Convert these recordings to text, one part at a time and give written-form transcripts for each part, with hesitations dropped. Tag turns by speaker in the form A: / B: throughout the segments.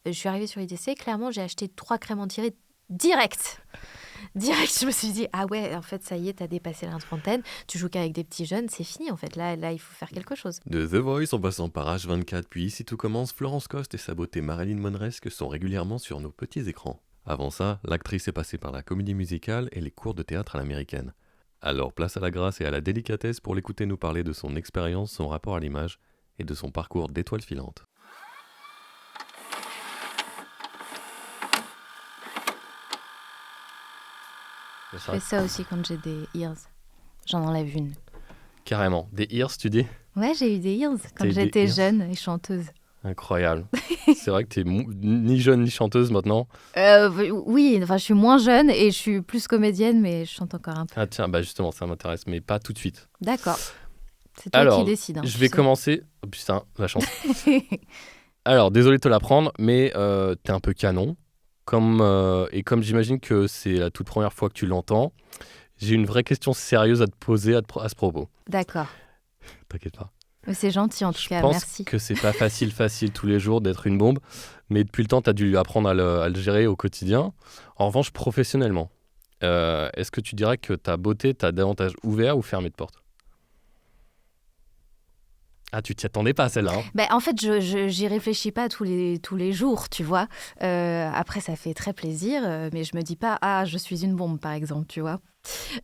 A: je suis arrivée sur IDC, clairement, j'ai acheté 3 crèmes anti-rides direct. Direct, je me suis dit, ah ouais, en fait, ça y est, t'as dépassé la trentaine, tu joues qu'avec des petits jeunes, c'est fini, en fait. Là, il faut faire quelque chose.
B: De The Voice en passant par H24, puis Ici tout commence, Florence Coste et sa beauté Marilyn Monresque sont régulièrement sur nos petits écrans. Avant ça, l'actrice est passée par la comédie musicale et les cours de théâtre à l'américaine. Alors place à la grâce et à la délicatesse pour l'écouter nous parler de son expérience, son rapport à l'image et de son parcours d'étoile filante.
A: Je fais ça aussi quand j'ai des ears. J'en enlève une.
B: Carrément. Des ears, tu dis ?
A: Ouais, j'ai eu des ears quand
B: T'as eu
A: j'étais
B: des ears ?
A: jeune et chanteuse.
B: Incroyable. C'est vrai que t'es ni jeune ni chanteuse maintenant.
A: Oui, enfin, je suis moins jeune et je suis plus comédienne, mais je chante encore un peu.
B: Ah tiens, bah justement, ça m'intéresse, mais pas tout de suite.
A: D'accord. C'est toi
B: Alors,
A: qui décides.
B: je vais commencer... Oh putain, la chance. Alors, désolé de te l'apprendre, mais t'es un peu canon. Et comme j'imagine que c'est la toute première fois que tu l'entends, j'ai une vraie question sérieuse à te poser à ce propos.
A: D'accord.
B: T'inquiète pas.
A: C'est gentil en tout cas,
B: Je pense
A: merci.
B: que c'est pas facile tous les jours d'être une bombe, mais depuis le temps, tu as dû apprendre à le gérer au quotidien. En revanche, professionnellement, est-ce que tu dirais que ta beauté t'a davantage ouvert ou fermé de porte ? Ah, tu t'y attendais pas, celle-là. Hein.
A: En fait, j'y réfléchis pas tous les jours, tu vois. Après, ça fait très plaisir, mais je me dis pas, ah, je suis une bombe, par exemple, tu vois.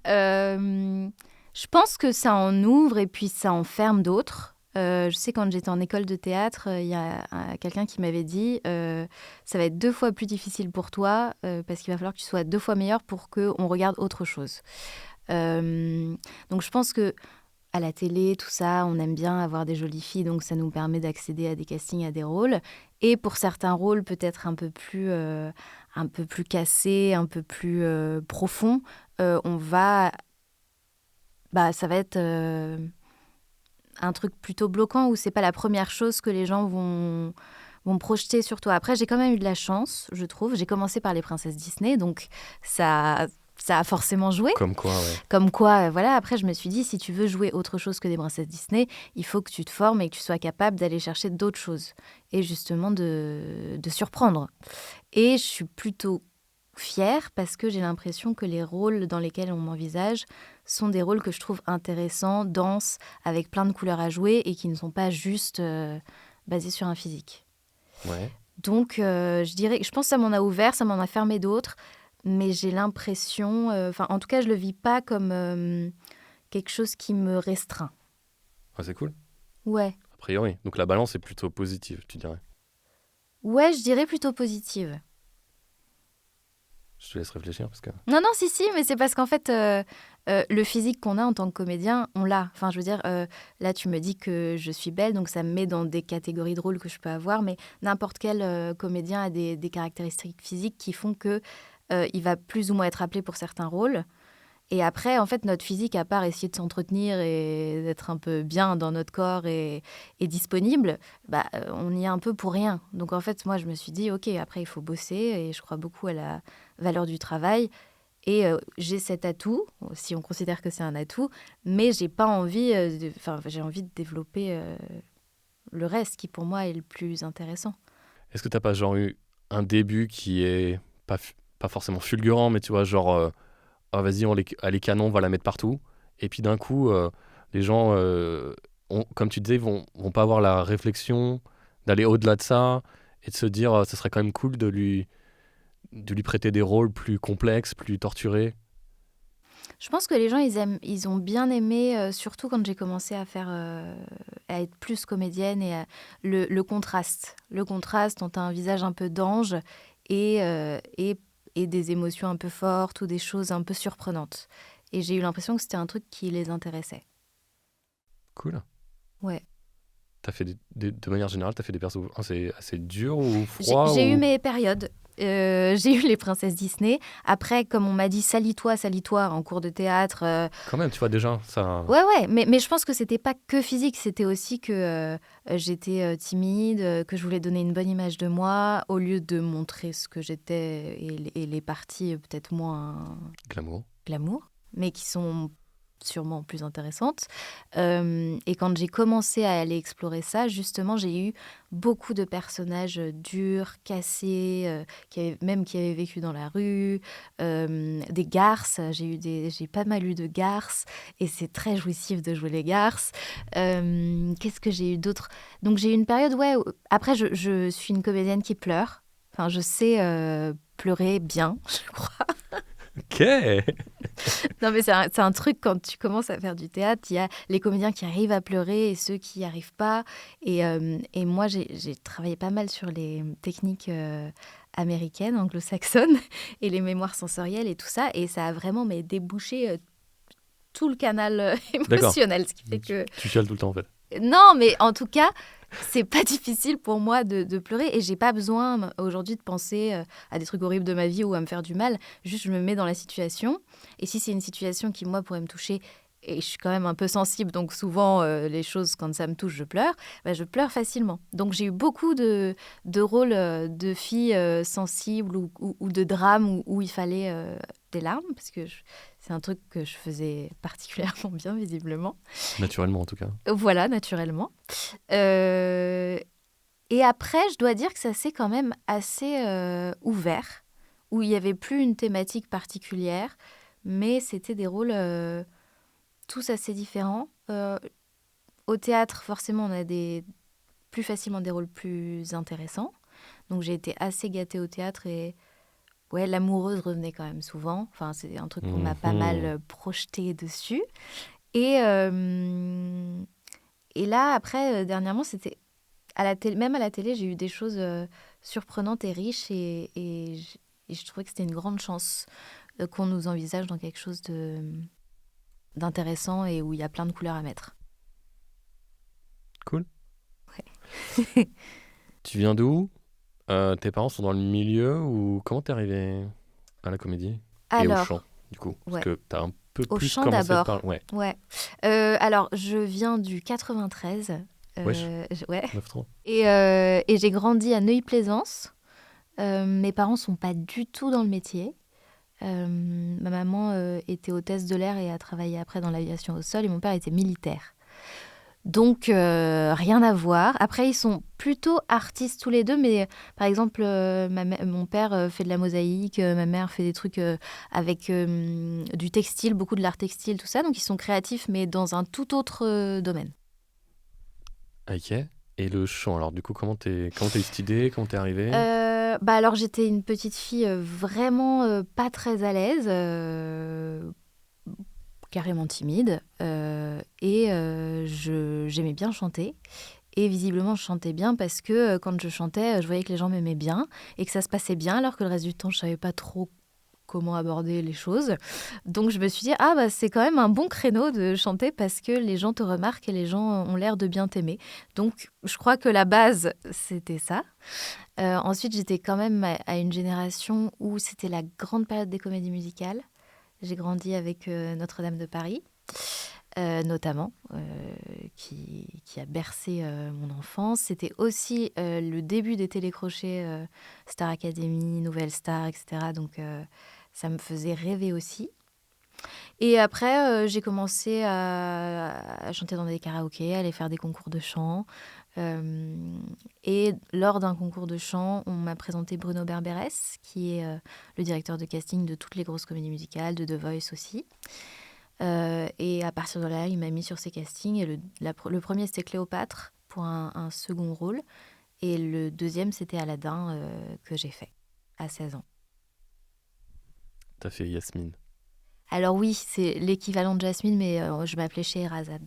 A: Je pense que ça en ouvre et puis ça en ferme d'autres. Je sais, quand j'étais en école de théâtre, il y a quelqu'un qui m'avait dit ça va être 2 fois plus difficile pour toi parce qu'il va falloir que tu sois 2 fois meilleur pour qu'on regarde autre chose. Donc, je pense que à la télé, tout ça, on aime bien avoir des jolies filles, donc ça nous permet d'accéder à des castings, à des rôles. Et pour certains rôles peut-être un peu plus cassés, un peu plus profonds, on va... ça va être un truc plutôt bloquant où c'est pas la première chose que les gens vont projeter sur toi. Après, j'ai quand même eu de la chance, je trouve. J'ai commencé par les princesses Disney, donc ça a forcément joué.
B: Comme quoi, ouais.
A: Comme quoi, voilà. Après, je me suis dit, si tu veux jouer autre chose que des princesses Disney, il faut que tu te formes et que tu sois capable d'aller chercher d'autres choses. Et justement, de surprendre. Et je suis plutôt fière parce que j'ai l'impression que les rôles dans lesquels on m'envisage sont des rôles que je trouve intéressants, denses, avec plein de couleurs à jouer et qui ne sont pas juste basés sur un physique.
B: Ouais.
A: Donc, je pense que ça m'en a ouvert, ça m'en a fermé d'autres. Mais j'ai l'impression... en tout cas, je ne le vis pas comme quelque chose qui me restreint.
B: Ah, c'est cool.
A: Ouais.
B: A priori. Donc la balance est plutôt positive, tu dirais.
A: Ouais, je dirais plutôt positive.
B: Je te laisse réfléchir parce que...
A: Non, si, mais c'est parce qu'en fait, le physique qu'on a en tant que comédien, on l'a. Enfin, je veux dire, là, tu me dis que je suis belle, donc ça me met dans des catégories de rôles que je peux avoir, mais n'importe quel comédien a des caractéristiques physiques qui font que il va plus ou moins être appelé pour certains rôles. Et après, en fait, notre physique, à part essayer de s'entretenir et d'être un peu bien dans notre corps et disponible, on y est un peu pour rien. Donc, en fait, moi, je me suis dit, OK, après, il faut bosser et je crois beaucoup à la valeur du travail. Et j'ai cet atout, si on considère que c'est un atout, mais j'ai pas envie, j'ai envie de développer le reste qui, pour moi, est le plus intéressant.
B: Est-ce que t'as pas genre eu un début qui est pas forcément fulgurant, mais tu vois, genre... Ah, vas-y, les canons, on va la mettre partout. Et puis d'un coup, les gens, comme tu disais, vont pas avoir la réflexion d'aller au-delà de ça et de se dire, ce serait quand même cool de lui prêter des rôles plus complexes, plus torturés.
A: Je pense que les gens, ils ont bien aimé, surtout quand j'ai commencé à être plus comédienne et le contraste. Le contraste entre un visage un peu d'ange et des émotions un peu fortes ou des choses un peu surprenantes. Et j'ai eu l'impression que c'était un truc qui les intéressait.
B: Cool.
A: Ouais.
B: T'as fait de manière générale, t'as fait des persos assez durs ou froids
A: J'ai eu mes périodes. J'ai eu les princesses Disney. Après, comme on m'a dit, salis-toi en cours de théâtre.
B: Quand même, tu vois déjà, ça...
A: Ouais, mais je pense que c'était pas que physique, c'était aussi que j'étais timide, que je voulais donner une bonne image de moi, au lieu de montrer ce que j'étais et les parties peut-être moins
B: Glamour.
A: glamour, mais qui sont sûrement plus intéressantes. Et quand j'ai commencé à aller explorer ça, justement, j'ai eu beaucoup de personnages durs, cassés, qui avaient vécu dans la rue, des garces. J'ai pas mal eu de garces, et c'est très jouissif de jouer les garces. Qu'est-ce que j'ai eu d'autre? Donc j'ai eu une période, ouais. Après, je suis une comédienne qui pleure. Enfin, je sais pleurer bien, je crois.
B: Ok.
A: Non, mais c'est un truc, quand tu commences à faire du théâtre, il y a les comédiens qui arrivent à pleurer et ceux qui n'y arrivent pas. Et moi, j'ai travaillé pas mal sur les techniques américaines, anglo-saxonnes, et les mémoires sensorielles et tout ça. Et ça a vraiment débouché tout le canal
B: D'accord.
A: émotionnel, ce qui fait que...
B: Tu chiales tout le temps en fait.
A: Non, mais en tout cas, c'est pas difficile pour moi de pleurer, et j'ai pas besoin aujourd'hui de penser à des trucs horribles de ma vie ou à me faire du mal. Juste, je me mets dans la situation, et si c'est une situation qui, moi, pourrait me toucher, et je suis quand même un peu sensible, donc souvent, les choses, quand ça me touche, je pleure facilement. Donc j'ai eu beaucoup de rôles de filles sensibles ou de drames où il fallait des larmes, parce que c'est un truc que je faisais particulièrement bien, visiblement.
B: Naturellement en tout cas.
A: Voilà, naturellement. Euh, et après, je dois dire que ça s'est quand même assez ouvert, où il n'y avait plus une thématique particulière, mais c'était des rôles tous assez différents. Au théâtre, forcément, on a plus facilement des rôles plus intéressants. Donc j'ai été assez gâtée au théâtre, et ouais, l'amoureuse revenait quand même souvent. Enfin, c'est un truc qu'on m'a pas mal projeté dessus. Et, et là, après, dernièrement, c'était à la télé, même à la télé, j'ai eu des choses surprenantes et riches, et je trouvais que c'était une grande chance qu'on nous envisage dans quelque chose d'intéressant et où il y a plein de couleurs à mettre.
B: Cool.
A: Ouais.
B: Tu viens d'où? Tes parents sont dans le milieu ou comment t'es arrivé à la comédie et au chant
A: Alors,
B: du coup? Parce
A: ouais,
B: que t'as un peu
A: au
B: plus
A: chant
B: commencé
A: d'abord.
B: par... Ouais,
A: Ouais. Alors, je viens du 93.
B: wesh,
A: Ouais.
B: 9-3.
A: Et j'ai grandi à Neuilly-Plaisance. Mes parents sont pas du tout dans le métier. Ma maman était hôtesse de l'air et a travaillé après dans l'aviation au sol, et mon père était militaire. Donc, rien à voir. Après, ils sont plutôt artistes tous les deux, mais par exemple, mon père fait de la mosaïque, ma mère fait des trucs avec du textile, beaucoup de l'art textile, tout ça. Donc, ils sont créatifs, mais dans un tout autre domaine.
B: Ok. Et le chant, alors du coup, comment t'as eu cette idée? Comment t'es arrivé?
A: Bah alors, j'étais une petite fille vraiment pas très à l'aise, carrément timide, et j'aimais bien chanter. Et visiblement, je chantais bien parce que quand je chantais, je voyais que les gens m'aimaient bien et que ça se passait bien, alors que le reste du temps, je savais pas trop comment aborder les choses. Donc je me suis dit, ah bah c'est quand même un bon créneau de chanter parce que les gens te remarquent et les gens ont l'air de bien t'aimer. Donc je crois que la base, c'était ça. Ensuite, j'étais quand même à une génération où c'était la grande période des comédies musicales. J'ai grandi avec Notre-Dame de Paris, notamment, qui a bercé mon enfance. C'était aussi le début des télécrochets Star Academy, Nouvelle Star, etc. Donc ça me faisait rêver aussi. Et après, j'ai commencé à chanter dans des karaokés, à aller faire des concours de chant. Et lors d'un concours de chant, on m'a présenté Bruno Berberès, qui est le directeur de casting de toutes les grosses comédies musicales, de The Voice aussi. Et à partir de là, il m'a mis sur ses castings. Et le premier, c'était Cléopâtre, pour un second rôle. Et le deuxième, c'était Aladdin, que j'ai fait à 16 ans.
B: T'as fait Yasmine.
A: Alors oui, c'est l'équivalent de Jasmine, mais je m'appelais Scheherazade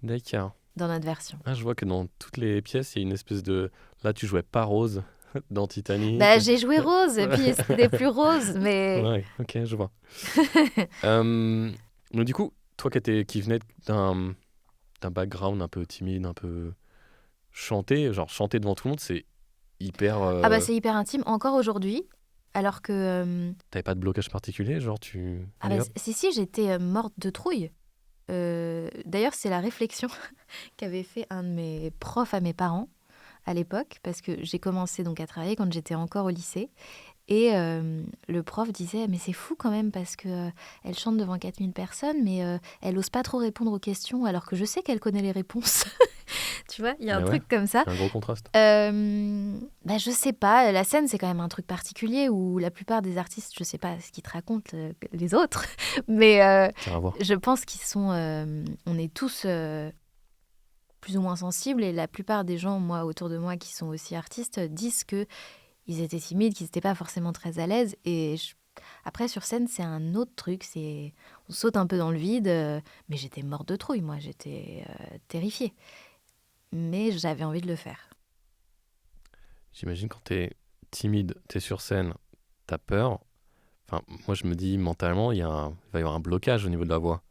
B: D'accord.
A: dans notre version.
B: Ah, je vois que dans toutes les pièces, il y a une espèce de... Là, tu jouais pas Rose dans Titanic.
A: Bah, j'ai joué Rose, et puis c'était plus Rose, mais...
B: Ouais, ok, je vois. Donc du coup, toi qui venais d'un background un peu timide, un peu chanter devant tout le monde, c'est hyper...
A: Ah bah c'est hyper intime, encore aujourd'hui, alors que...
B: T'avais pas de blocage particulier, genre tu...
A: Ah
B: Allez
A: bah,
B: hop.
A: si, j'étais morte de trouille. D'ailleurs, c'est la réflexion qu'avait fait un de mes profs à mes parents à l'époque, parce que j'ai commencé donc à travailler quand j'étais encore au lycée. Et le prof disait, mais c'est fou quand même parce que elle chante devant 4000 personnes, mais elle ose pas trop répondre aux questions alors que je sais qu'elle connaît les réponses. Tu vois, il y a un
B: Mais ouais,
A: truc comme ça.
B: un gros contraste.
A: Je sais pas, la scène c'est quand même un truc particulier où la plupart des artistes, je sais pas ce qu'ils te racontent les autres, mais
B: Tiens à voir.
A: je pense qu'ils sont, on est tous plus ou moins sensibles et la plupart des gens, moi autour de moi qui sont aussi artistes, disent que ils étaient timides, qu'ils n'étaient pas forcément très à l'aise. Après, sur scène, c'est un autre truc. On saute un peu dans le vide. Mais j'étais morte de trouille, moi. J'étais terrifiée. Mais j'avais envie de le faire.
B: J'imagine quand t'es timide, t'es sur scène, t'as peur. Enfin, moi, je me dis mentalement, il va y avoir un blocage au niveau de la voix.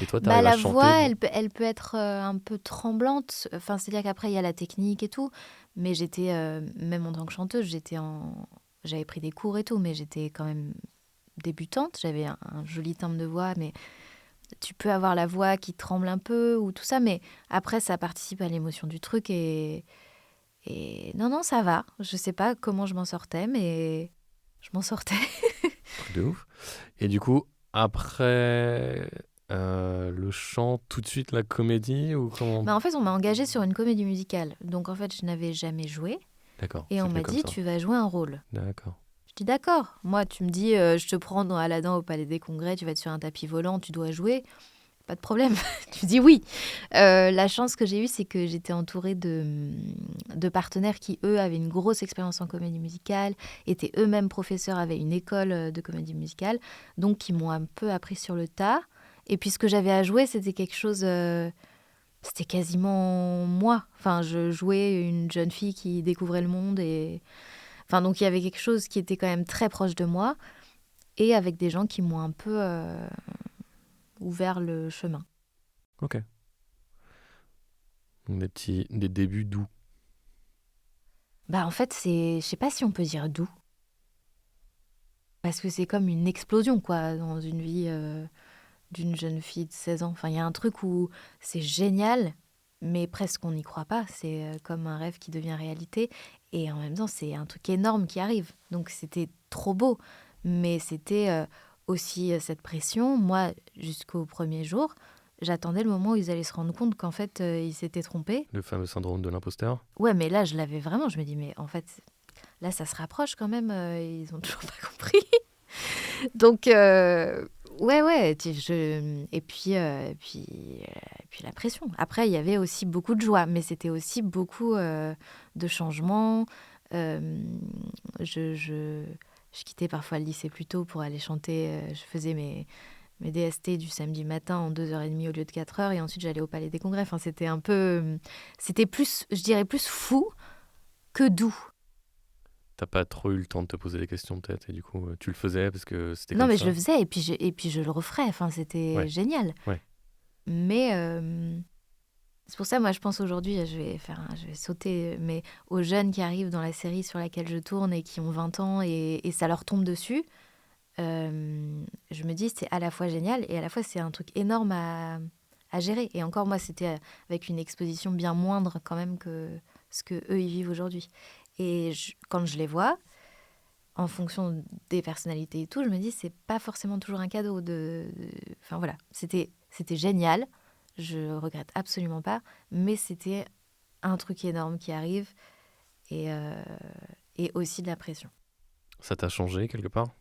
B: Et toi, t'arrives à
A: La
B: chanter.
A: voix, elle peut être un peu tremblante. Enfin, c'est-à-dire qu'après, il y a la technique et tout. Mais j'étais, même en tant que chanteuse, j'avais pris des cours et tout. Mais j'étais quand même débutante. J'avais un joli timbre de voix, mais tu peux avoir la voix qui tremble un peu ou tout ça, mais après, ça participe à l'émotion du truc et non, ça va. Je sais pas comment je m'en sortais, mais je m'en sortais.
B: Truc de ouf. Et du coup, après le chant, tout de suite la comédie ou comment?
A: En fait, on m'a engagée sur une comédie musicale. Donc, en fait, je n'avais jamais joué.
B: D'accord,
A: Et
B: c'est
A: on
B: venu
A: m'a
B: comme
A: dit,
B: ça.
A: tu vas jouer un rôle.
B: D'accord.
A: Je dis, d'accord. Moi, tu me dis, je te prends dans Aladdin au Palais des Congrès, tu vas être sur un tapis volant, tu dois jouer. Pas de problème. Tu dis oui. La chance que j'ai eue, c'est que j'étais entourée de partenaires qui, eux, avaient une grosse expérience en comédie musicale, étaient eux-mêmes professeurs, avaient une école de comédie musicale, donc qui m'ont un peu appris sur le tas. Et puis ce que j'avais à jouer, c'était quelque chose... c'était quasiment moi. Enfin, je jouais une jeune fille qui découvrait le monde. Enfin, donc il y avait quelque chose qui était quand même très proche de moi et avec des gens qui m'ont un peu ouvert le chemin.
B: Ok. Donc des débuts doux.
A: En fait, je sais pas si on peut dire doux. Parce que c'est comme une explosion, quoi, dans une vie d'une jeune fille de 16 ans. Enfin, il y a un truc où c'est génial, mais presque on n'y croit pas. C'est comme un rêve qui devient réalité. Et en même temps, c'est un truc énorme qui arrive. Donc, c'était trop beau. Mais c'était aussi cette pression. Moi, jusqu'au premier jour, j'attendais le moment où ils allaient se rendre compte qu'en fait, ils s'étaient trompés.
B: Le fameux syndrome de l'imposteur.
A: Ouais, mais là, je l'avais vraiment. Je me dis, mais en fait, là, ça se rapproche quand même. Ils ont toujours pas compris. Donc, ouais. Et puis la pression. Après, il y avait aussi beaucoup de joie, mais c'était aussi beaucoup de changements. Je quittais parfois le lycée plus tôt pour aller chanter. Je faisais mes DST du samedi matin en 2h30 au lieu de 4h, et ensuite j'allais au Palais des Congrès. Enfin, c'était plus, je dirais, plus fou que doux.
B: T'as pas trop eu le temps de te poser des questions peut-être et du coup tu le faisais parce que c'était
A: Non,
B: comme
A: mais
B: ça.
A: je le faisais et puis je le referais. Enfin, c'était
B: Ouais.
A: génial.
B: Ouais.
A: Mais c'est pour ça, moi, je pense aujourd'hui, je vais sauter, mais aux jeunes qui arrivent dans la série sur laquelle je tourne et qui ont 20 ans et ça leur tombe dessus, je me dis c'est à la fois génial et à la fois c'est un truc énorme à gérer. Et encore, moi, c'était avec une exposition bien moindre quand même que ce que eux ils vivent aujourd'hui. Et quand je les vois, en fonction des personnalités et tout, je me dis c'est pas forcément toujours un cadeau Enfin voilà, c'était génial. Je regrette absolument pas, mais c'était un truc énorme qui arrive et aussi de la pression.
B: Ça t'a changé quelque part?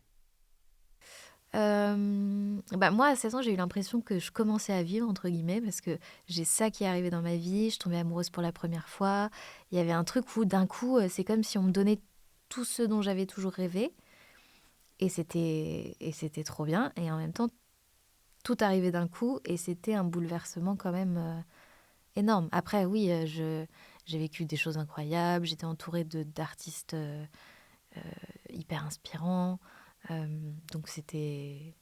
A: Moi, à 16 ans, j'ai eu l'impression que je commençais à vivre, entre guillemets, parce que j'ai ça qui est arrivé dans ma vie. Je tombais amoureuse pour la première fois. Il y avait un truc où, d'un coup, c'est comme si on me donnait tout ce dont j'avais toujours rêvé. Et c'était trop bien. Et en même temps, tout arrivait d'un coup. Et c'était un bouleversement quand même énorme. Après, oui, j'ai vécu des choses incroyables. J'étais entourée d'artistes hyper inspirants. Donc c'était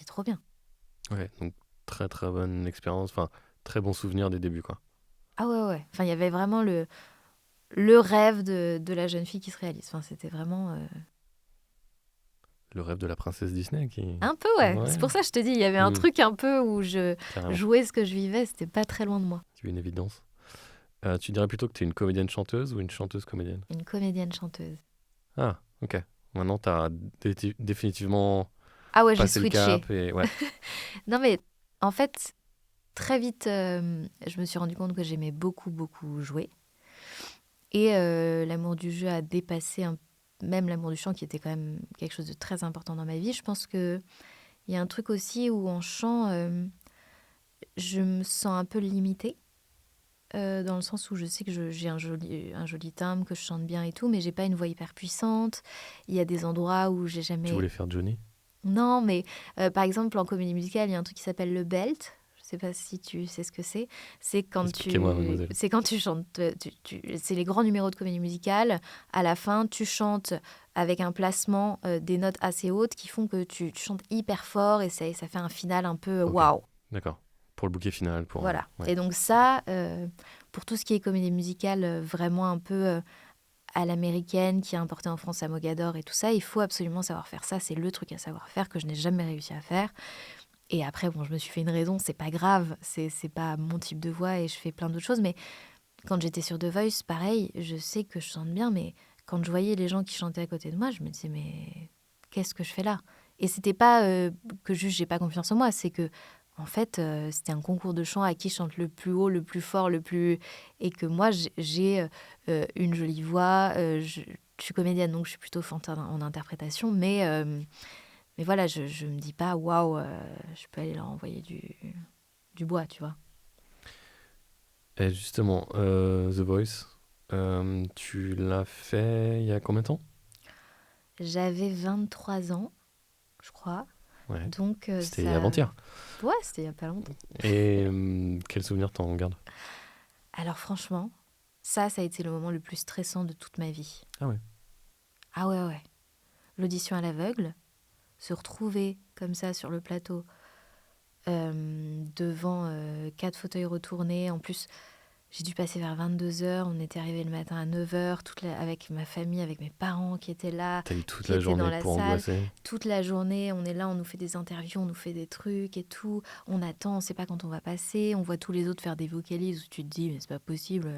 A: trop bien.
B: Ouais, donc très très bonne expérience, enfin très bon souvenir des débuts quoi.
A: Ah ouais. Enfin, il y avait vraiment le rêve de la jeune fille qui se réalise. Enfin, c'était vraiment...
B: Le rêve de la princesse Disney qui...
A: Un peu, ouais.
B: Ouais,
A: C'est pour ça que je te dis, il y avait un truc un peu où je
B: carrément,
A: jouais ce que je vivais. C'était pas très loin de moi.
B: c'est une évidence. Tu dirais plutôt que tu es une comédienne chanteuse ou une chanteuse comédienne?
A: Une comédienne chanteuse.
B: Ah, Ok. Maintenant, t'as définitivement
A: Ah ouais, j'ai
B: passé le
A: switché.
B: cap et ouais.
A: Non, mais en fait, très vite, je me suis rendu compte que j'aimais beaucoup, beaucoup jouer. Et l'amour du jeu a dépassé même l'amour du chant, qui était quand même quelque chose de très important dans ma vie. Je pense qu'il y a un truc aussi où en chant, je me sens un peu limitée. Dans le sens où je sais que j'ai un joli timbre, que je chante bien et tout, mais j'ai pas une voix hyper puissante. Il y a des endroits où j'ai
B: Tu
A: jamais...
B: voulais faire Johnny?
A: Non, mais par exemple, en comédie musicale, il y a un truc qui s'appelle le belt. Je sais pas si tu sais ce que c'est.
B: Expliquez-moi, mademoiselle.
A: C'est quand tu chantes. C'est les grands numéros de comédie musicale. À la fin, tu chantes avec un placement des notes assez hautes qui font que tu chantes hyper fort et ça fait un final un peu
B: Ok,
A: waouh.
B: d'accord. Pour le bouquet final, pour...
A: Voilà.
B: ouais.
A: Et donc ça, pour tout ce qui est comédie musicale, vraiment un peu à l'américaine, qui est importée en France à Mogador et tout ça, il faut absolument savoir faire ça. C'est le truc à savoir faire que je n'ai jamais réussi à faire. Et après, bon, je me suis fait une raison, c'est pas grave, c'est pas mon type de voix et je fais plein d'autres choses. Mais quand j'étais sur The Voice, pareil, je sais que je chante bien, mais quand je voyais les gens qui chantaient à côté de moi, je me disais, mais qu'est-ce que je fais là? Et c'était pas que juste j'ai pas confiance en moi, c'est que en fait, c'était un concours de chant à qui chante le plus haut, le plus fort, le plus... Et que moi, j'ai une jolie voix, je suis comédienne, donc je suis plutôt forte en interprétation, mais voilà, je me dis pas, waouh, je peux aller leur envoyer du bois, tu vois.
B: Et justement, The Voice, tu l'as fait il y a combien de temps?
A: J'avais 23 ans, je crois.
B: Ouais,
A: Donc,
B: c'était
A: ça...
B: avant-hier.
A: Ouais, c'était il y a pas longtemps.
B: Et quel souvenir t'en gardes?
A: Alors, franchement, ça a été le moment le plus stressant de toute ma vie.
B: Ah ouais.
A: Ah ouais, ouais. L'audition à l'aveugle, se retrouver comme ça sur le plateau, devant 4 fauteuils retournés. En plus, j'ai dû passer vers 22 h. On était arrivé le matin à 9 h, avec ma famille, avec mes parents qui étaient là,
B: T'as eu toute
A: qui
B: la
A: étaient dans
B: journée
A: la
B: pour
A: salle.
B: angoisser.
A: Toute la journée, on est là, on nous fait des interviews, on nous fait des trucs et tout. On attend, on ne sait pas quand on va passer. On voit tous les autres faire des vocalises où tu te dis, mais c'est pas possible.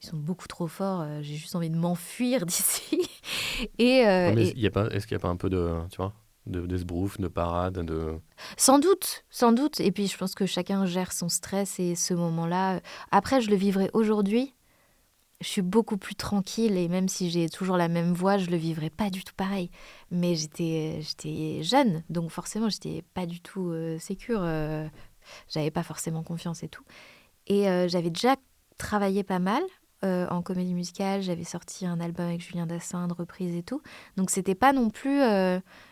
A: Ils sont beaucoup trop forts. J'ai juste envie de m'enfuir d'ici. Et,
B: Ouais,
A: euh,
B: mais
A: et
B: est-ce qu'il y a pas un peu de, tu vois, de sbrouf, de parade, de...
A: sans doute, sans doute. Et puis, je pense que chacun gère son stress et ce moment-là. Après, je le vivrai aujourd'hui. Je suis beaucoup plus tranquille et même si j'ai toujours la même voix, je le vivrai pas du tout pareil. Mais j'étais jeune, donc forcément, j'étais pas du tout sécure. J'avais pas forcément confiance et tout. Et j'avais déjà travaillé pas mal en comédie musicale. J'avais sorti un album avec Julien Dassin, de reprises et tout. Donc c'était pas non plus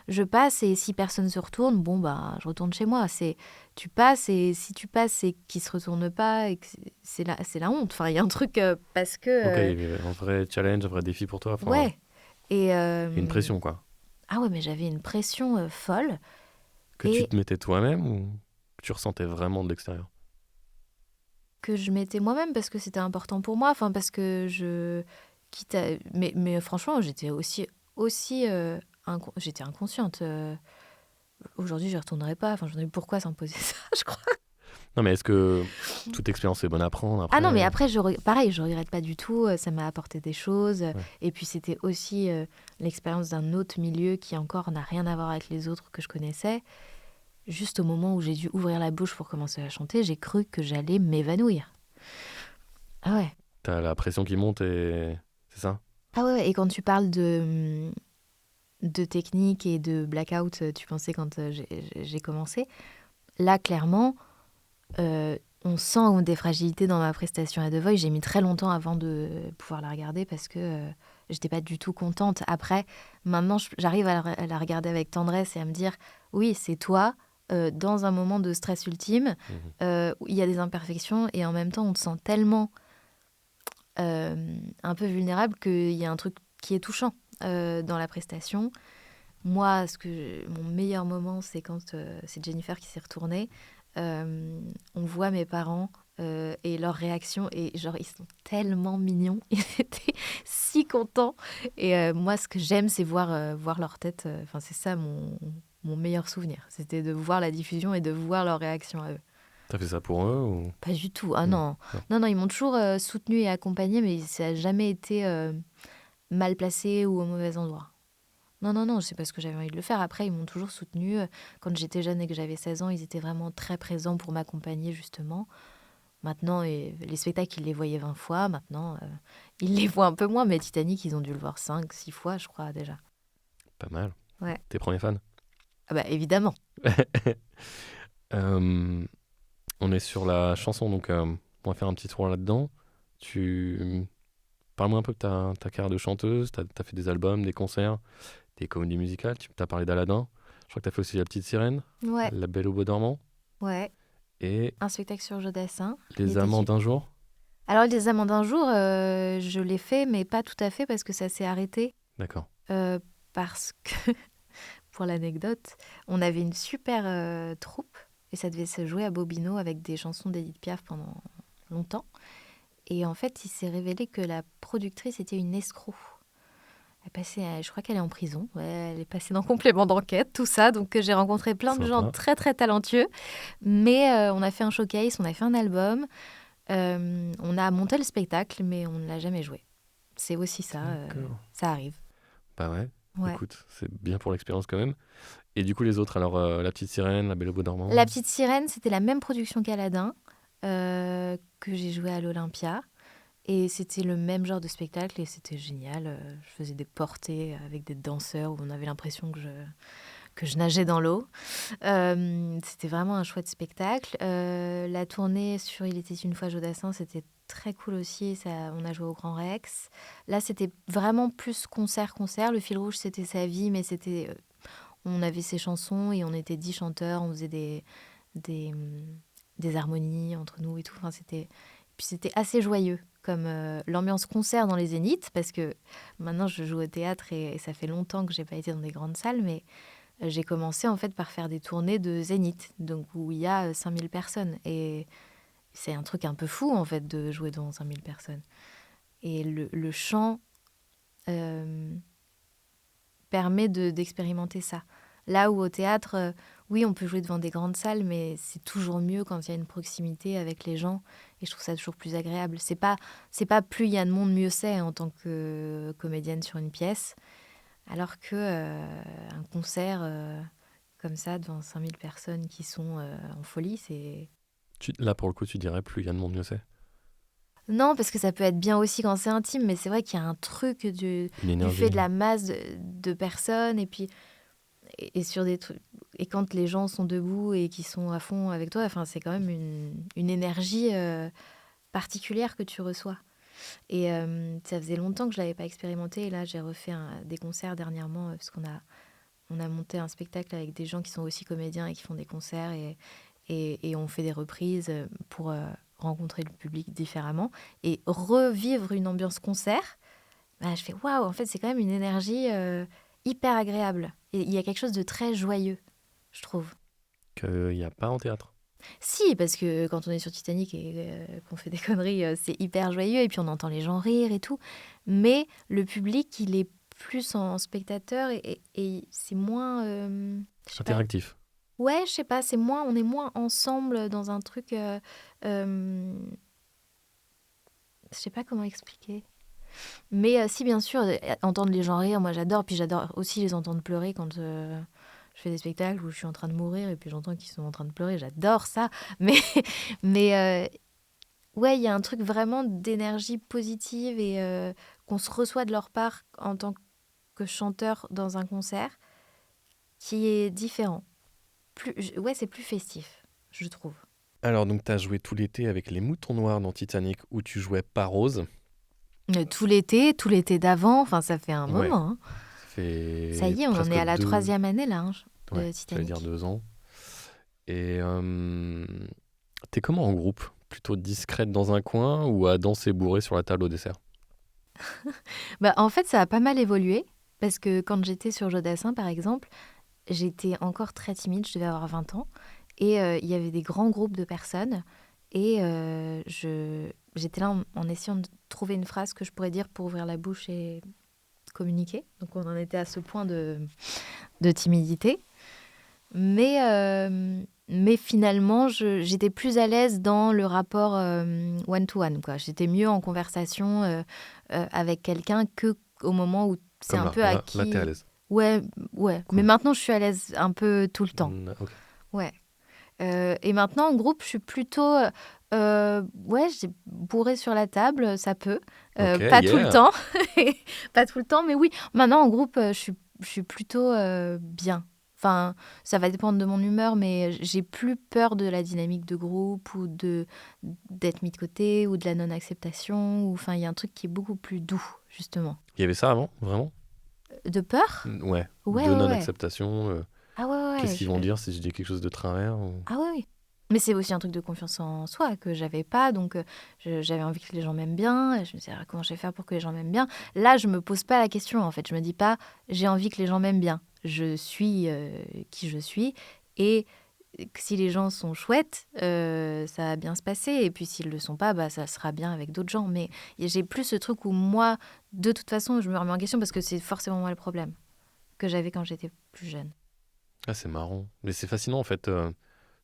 A: je passe et si personne se retourne, bon bah je retourne chez moi. C'est tu passes et si tu passes et qu'ils se retournent pas, et que c'est la honte. Enfin il y a un truc parce que
B: Ok, il y avait un vrai challenge, un vrai défi pour toi, enfin,
A: ouais. Et
B: une pression, quoi.
A: ah ouais, mais j'avais une pression folle
B: Que tu
A: et
B: te mettais toi-même ou que tu ressentais vraiment de l'extérieur?
A: que je mettais moi-même parce que c'était important pour moi. Enfin parce que mais franchement, j'étais aussi j'étais inconsciente. Aujourd'hui, je ne retournerai pas. Enfin, j'en ai eu pourquoi s'imposer ça, je crois.
B: Non, mais est-ce que toute expérience est bonne à prendre
A: Ah non, mais
B: après?
A: après, pareil, je regrette pas du tout. Ça m'a apporté des choses.
B: Ouais.
A: Et puis, c'était aussi l'expérience d'un autre milieu qui encore n'a rien à voir avec les autres que je connaissais. Juste au moment où j'ai dû ouvrir la bouche pour commencer à chanter, j'ai cru que j'allais m'évanouir. Ah ouais.
B: T'as la pression qui monte et... C'est ça?
A: Ah ouais, ouais. Et quand tu parles de technique et de blackout, tu pensais quand j'ai commencé. Là, clairement, on sent des fragilités dans ma prestation à The Voice. J'ai mis très longtemps avant de pouvoir la regarder parce que j'étais pas du tout contente. Après, maintenant, j'arrive à la regarder avec tendresse et à me dire, oui, c'est toi, dans un moment de stress ultime,
B: Mhm.
A: où il y a des imperfections et en même temps, on te sent tellement un peu vulnérable qu'il y a un truc qui est touchant dans la prestation. Moi, mon meilleur moment, c'est quand c'est Jennifer qui s'est retournée. On voit mes parents et leurs réactions et genre ils sont tellement mignons, ils étaient si contents et moi ce que j'aime c'est voir leur tête, enfin c'est ça mon meilleur souvenir, c'était de voir la diffusion et de voir leur réaction à eux.
B: T'as fait ça pour eux ou...
A: Pas du tout, ah
B: Non.
A: non,
B: Non.
A: non, non, ils m'ont toujours soutenu et accompagné mais ça n'a jamais été mal placé ou au mauvais endroit. Non, non, non, c'est parce que j'avais envie de le faire. Après, ils m'ont toujours soutenue. Quand j'étais jeune et que j'avais 16 ans, ils étaient vraiment très présents pour m'accompagner, justement. Maintenant, les spectacles, ils les voyaient 20 fois. Maintenant, ils les voient un peu moins. Mais Titanic, ils ont dû le voir 5, 6 fois, je crois, déjà.
B: Pas mal.
A: Ouais.
B: Tes premiers fans?
A: Ah bah, évidemment.
B: Euh, on est sur la chanson, donc on va faire un petit tour là-dedans. Parle-moi un peu de ta carrière de chanteuse. T'as fait des albums, des concerts, des comédies musicales. Tu t'as parlé d'Aladin. Je crois que t'as fait aussi La Petite Sirène,
A: Ouais,
B: La Belle au Bois dormant
A: ouais.
B: et
A: Un spectacle sur Jodassin. Il
B: Les
A: était
B: Amants
A: super.
B: d'un jour.
A: Alors, Les Amants d'un jour, je l'ai fait, mais pas tout à fait parce que ça s'est arrêté.
B: D'accord.
A: Euh, Parce que, pour l'anecdote, on avait une super troupe et ça devait se jouer à Bobino avec des chansons d'Edith Piaf pendant longtemps. Et en fait, il s'est révélé que la productrice était une escroc. Je crois qu'elle est en prison. Ouais, elle est passée dans complément d'enquête, tout ça. Donc, j'ai rencontré plein de gens
B: Sympa.
A: très, très talentueux. Mais on a fait un showcase, on a fait un album. On a monté le spectacle, mais on ne l'a jamais joué. C'est aussi ça.
B: D'accord.
A: Ça arrive.
B: Bah ouais.
A: Ouais.
B: Écoute, c'est bien pour l'expérience quand même. Et du coup, les autres, alors La Petite Sirène, La Belle au Bois dormant.
A: La Petite Sirène, c'était la même production qu'Aladin, que j'ai joué à l'Olympia. Et c'était le même genre de spectacle et c'était génial. Je faisais des portées avec des danseurs où on avait l'impression que je nageais dans l'eau. C'était vraiment un chouette spectacle. La tournée sur Il était une fois Jodassin, c'était très cool aussi. Ça, on a joué au Grand Rex. Là, c'était vraiment plus concert. Le fil rouge, c'était sa vie, mais on avait ses chansons et on était 10 chanteurs. On faisait des, des harmonies entre nous et tout. Puis c'était assez joyeux, comme l'ambiance concert dans les Zéniths, parce que maintenant je joue au théâtre et ça fait longtemps que j'ai pas été dans des grandes salles, mais j'ai commencé en fait par faire des tournées de Zénith, donc où il y a 5000 personnes. Et c'est un truc un peu fou en fait de jouer devant 5000 personnes. Et le chant permet d'expérimenter ça. Là où au théâtre, oui, on peut jouer devant des grandes salles, mais c'est toujours mieux quand il y a une proximité avec les gens. Et je trouve ça toujours plus agréable. C'est pas plus il y a de monde, mieux c'est en tant que comédienne sur une pièce. Alors que un concert comme ça, devant 5000 personnes qui sont en folie, c'est...
B: Là, pour le coup, tu dirais plus il y a de monde, mieux c'est.
A: Non, parce que ça peut être bien aussi quand c'est intime, mais c'est vrai qu'il y a un truc
B: Une
A: du
B: énergie.
A: fait de la masse de personnes. Et puis... Et sur des trucs, et quand les gens sont debout et qui sont à fond avec toi, enfin, c'est quand même une énergie particulière que tu reçois. Et ça faisait longtemps que je l'avais pas expérimenté. Et là, j'ai refait des concerts dernièrement parce on a monté un spectacle avec des gens qui sont aussi comédiens et qui font des concerts et on fait des reprises pour rencontrer le public différemment et revivre une ambiance concert. Bah, je fais waouh, en fait, c'est quand même une énergie hyper agréable. Et il y a quelque chose de très joyeux, je trouve.
B: Qu'il n'y a pas en théâtre.
A: Si, parce que quand on est sur Titanic et qu'on fait des conneries, c'est hyper joyeux et puis on entend les gens rire et tout. Mais le public, il est plus en spectateur et c'est moins... je sais pas.
B: Interactif.
A: Ouais, je sais pas, on est moins ensemble dans un truc... je sais pas comment expliquer. Mais si, bien sûr, entendre les gens rire, moi j'adore. Puis j'adore aussi les entendre pleurer quand je fais des spectacles où je suis en train de mourir et puis j'entends qu'ils sont en train de pleurer. J'adore ça. Mais ouais, il y a un truc vraiment d'énergie positive et qu'on se reçoit de leur part en tant que chanteur dans un concert qui est différent. Ouais, c'est plus festif, je trouve.
B: Alors, donc, tu as joué tout l'été avec les Moutons Noirs dans Titanic où tu jouais pas Rose.
A: Tout l'été d'avant, enfin ça fait un
B: Ouais.
A: moment. Hein. Ça y est, on en est à la 3e année là, de
B: Ouais,
A: Titanic.
B: j'allais dire 2 ans. Et t'es comment en groupe? Plutôt discrète dans un coin ou à danser bourrée sur la table au dessert?
A: Bah, en fait, ça a pas mal évolué parce que quand j'étais sur Jodassin, par exemple, j'étais encore très timide, je devais avoir 20 ans, et il y avait des grands groupes de personnes, et j'étais là en essayant de trouver une phrase que je pourrais dire pour ouvrir la bouche et communiquer. Donc on en était à ce point de timidité. Mais finalement, j'étais plus à l'aise dans le rapport one-to-one, quoi. J'étais mieux en conversation avec quelqu'un qu'au moment où c'est
B: Comme
A: un
B: là,
A: peu
B: là,
A: acquis.
B: là, t'es à l'aise.
A: Ouais, ouais.
B: Cool.
A: Mais maintenant, je suis à l'aise un peu tout le temps.
B: Ok.
A: Ouais. Et maintenant, en groupe, je suis plutôt... ouais, j'ai bourré sur la table, ça peut.
B: Ok,
A: Pas tout le
B: yeah.
A: temps. Pas tout le temps, mais oui. Maintenant, en groupe, je suis plutôt bien. Enfin, ça va dépendre de mon humeur, mais j'ai plus peur de la dynamique de groupe ou d'être mis de côté ou de la non-acceptation. Enfin, il y a un truc qui est beaucoup plus doux, justement.
B: Il y avait ça avant, vraiment?
A: De peur?
B: Ouais.
A: Ouais,
B: De
A: ouais, ouais.
B: non-acceptation.
A: Ah ouais, ouais,
B: Qu'est-ce
A: ouais.
B: qu'ils vont dire si je dis quelque chose de travers ou...
A: Ah oui, oui. Mais c'est aussi un truc de confiance en soi que j'avais pas. Donc, j'avais envie que les gens m'aiment bien. Et je me disais, ah, comment je vais faire pour que les gens m'aiment bien? Là, je me pose pas la question, en fait. Je me dis pas, j'ai envie que les gens m'aiment bien. Je suis qui je suis. Et si les gens sont chouettes, ça va bien se passer. Et puis, s'ils le sont pas, bah, ça sera bien avec d'autres gens. Mais j'ai plus ce truc où moi, de toute façon, je me remets en question parce que c'est forcément moi le problème que j'avais quand j'étais plus jeune.
B: Ah, c'est marrant. Mais c'est fascinant, en fait,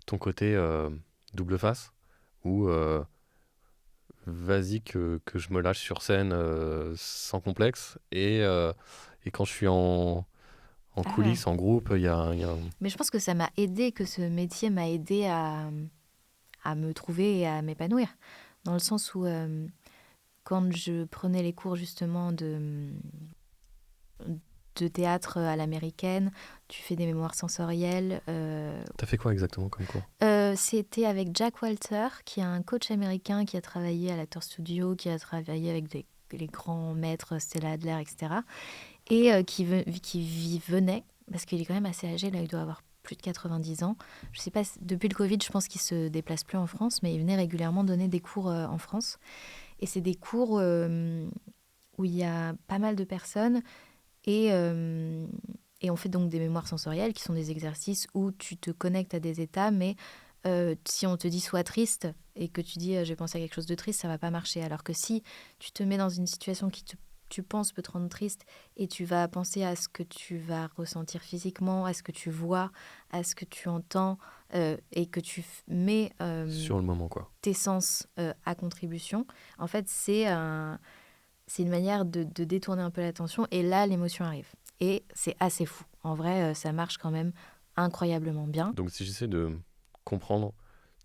B: ton côté double face, où vas-y que je me lâche sur scène sans complexe, et quand je suis en
A: Ah ouais.
B: coulisses, en groupe, il y a un...
A: Mais je pense que ça m'a aidé, que ce métier m'a aidé à me trouver et à m'épanouir. Dans le sens où, quand je prenais les cours justement de théâtre à l'américaine, tu fais des mémoires sensorielles.
B: T'as fait quoi exactement comme cours?
A: C'était avec Jack Walter, qui est un coach américain qui a travaillé à l'Actor Studio, qui a travaillé avec les grands maîtres, Stella Adler, etc. Et qui venait, parce qu'il est quand même assez âgé, là il doit avoir plus de 90 ans. Je sais pas, depuis le Covid, je pense qu'il se déplace plus en France, mais il venait régulièrement donner des cours en France. Et c'est des cours où il y a pas mal de personnes et, euh, et on fait donc des mémoires sensorielles qui sont des exercices où tu te connectes à des états, mais si on te dit sois triste et que tu dis je vais penser à quelque chose de triste, ça va pas marcher. Alors que si tu te mets dans une situation tu penses peut te rendre triste et tu vas penser à ce que tu vas ressentir physiquement, à ce que tu vois, à ce que tu entends et que tu mets
B: Sur le moment, quoi.
A: tes sens à contribution, en fait, c'est une manière de détourner un peu l'attention et là, l'émotion arrive. Et c'est assez fou. En vrai, ça marche quand même incroyablement bien.
B: Donc si j'essaie de comprendre,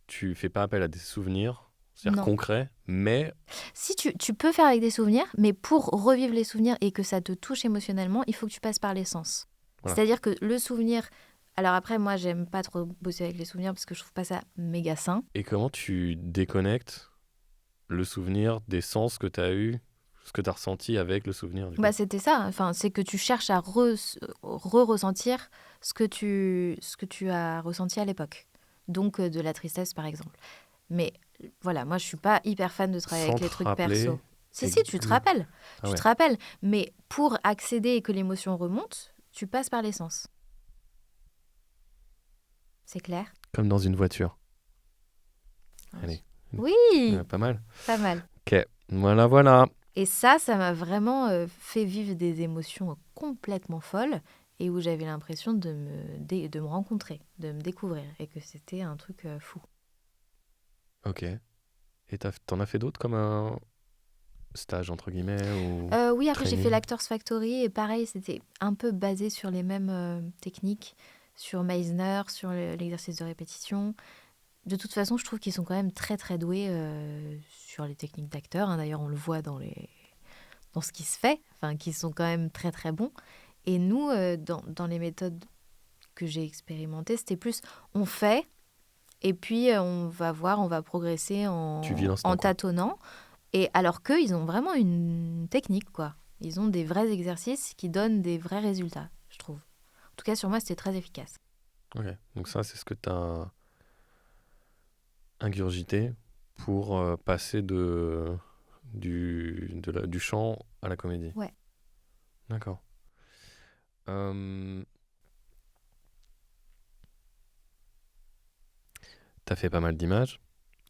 B: tu fais pas appel à des souvenirs, c'est-à-dire
A: Non.
B: concrets, mais...
A: Si tu peux faire avec des souvenirs, mais pour revivre les souvenirs et que ça te touche émotionnellement, il faut que tu passes par les sens.
B: Voilà.
A: C'est-à-dire que le souvenir... Alors après, moi, j'aime pas trop bosser avec les souvenirs parce que je trouve pas ça méga sain.
B: Et comment tu déconnectes le souvenir des sens que tu as eu, ce que tu as ressenti avec le souvenir du coup?
A: Bah, c'était ça. Enfin, c'est que tu cherches à ressentir ce que tu as ressenti à l'époque. Donc, de la tristesse, par exemple. Mais voilà, moi, je suis pas hyper fan de travailler
B: Sans
A: avec
B: te
A: les trucs
B: rappeler...
A: perso. Si, tu te
B: Oui.
A: rappelles.
B: Ah
A: Tu
B: ouais.
A: te rappelles. Mais pour accéder et que l'émotion remonte, tu passes par les sens. C'est clair?
B: Comme dans une voiture.
A: Oui.
B: Allez.
A: Oui,
B: Pas mal.
A: pas mal.
B: Ok, voilà, voilà.
A: Et ça m'a vraiment fait vivre des émotions complètement folles et où j'avais l'impression de me rencontrer, de me découvrir et que c'était un truc fou.
B: Ok. Et t'en as fait d'autres comme un stage entre guillemets ou
A: Oui, après j'ai fait
B: training?
A: l'Actors Factory et pareil, c'était un peu basé sur les mêmes techniques, sur Meisner, sur l'exercice de répétition. De toute façon, je trouve qu'ils sont quand même très très doués sur les techniques d'acteurs, hein. D'ailleurs, on le voit dans ce qui se fait, enfin, qu'ils sont quand même très très bons. Et nous, dans les méthodes que j'ai expérimentées, c'était plus on fait et puis on va voir, on va progresser
B: Tu vis
A: en
B: l'instant quoi.
A: tâtonnant. Et alors qu'eux, ils ont vraiment une technique, quoi. Ils ont des vrais exercices qui donnent des vrais résultats, je trouve. En tout cas, sur moi, c'était très efficace.
B: Ok. Donc ça, c'est ce que t'as ingurgité pour passer du chant à la comédie.
A: Ouais.
B: D'accord. Euh, T'as fait pas mal d'images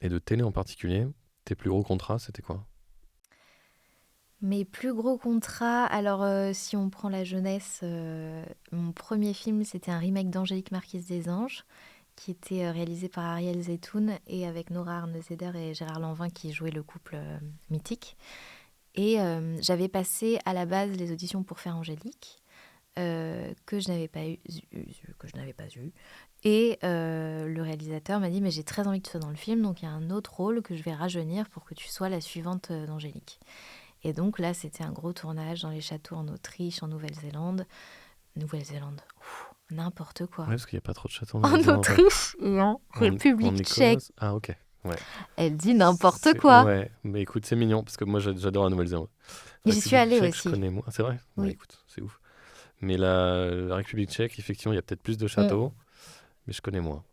B: et de télé en particulier. Tes plus gros contrats, c'était quoi?
A: Mes plus gros contrats, alors si on prend la jeunesse, mon premier film, c'était un remake d'Angélique Marquise des Anges, qui était réalisé par Ariel Zeytoun et avec Nora Arnezeder et Gérard Lanvin qui jouaient le couple mythique. Et j'avais passé à la base les auditions pour faire Angélique. que je n'avais pas eu. Et le réalisateur m'a dit, mais j'ai très envie que tu sois dans le film, donc il y a un autre rôle que je vais rajeunir pour que tu sois la suivante d'Angélique. Et donc là, c'était un gros tournage dans les châteaux en Autriche, en Nouvelle-Zélande. N'importe quoi.
B: Ouais, parce qu'il n'y a pas trop de châteaux en
A: En
B: Nouvelle-Zélande. Ouais.
A: Autriche et en République tchèque.
B: Écosse. Ah, ok. Ouais.
A: Elle dit n'importe quoi.
B: Ouais, mais écoute, c'est mignon, parce que moi, j'adore la Nouvelle-Zélande.
A: J'y suis allée
B: Tchèque,
A: aussi.
B: je connais moins. C'est vrai?
A: Oui.
B: Ouais, écoute, c'est ouf. Mais la République tchèque, effectivement, il y a peut-être plus de châteaux, mais je connais moins.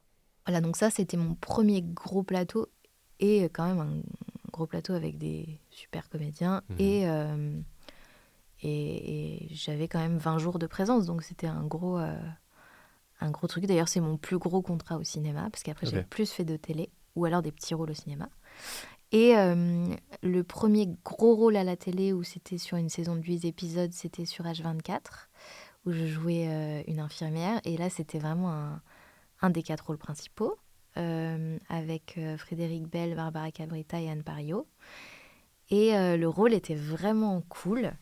A: Voilà, donc ça, c'était mon premier gros plateau. Et quand même un gros plateau avec des super comédiens. Et j'avais quand même 20 jours de présence, donc c'était un gros truc. D'ailleurs, c'est mon plus gros contrat au cinéma, parce qu'après, j'ai plus fait de télé, ou alors des petits rôles au cinéma. Et le premier gros rôle à la télé, où c'était sur une saison de 8 épisodes, c'était sur H24, où je jouais une infirmière. Et là, c'était vraiment un des 4 rôles principaux, avec Frédéric Bell, Barbara Cabrita et Anne Parillot. Et le rôle était vraiment cool,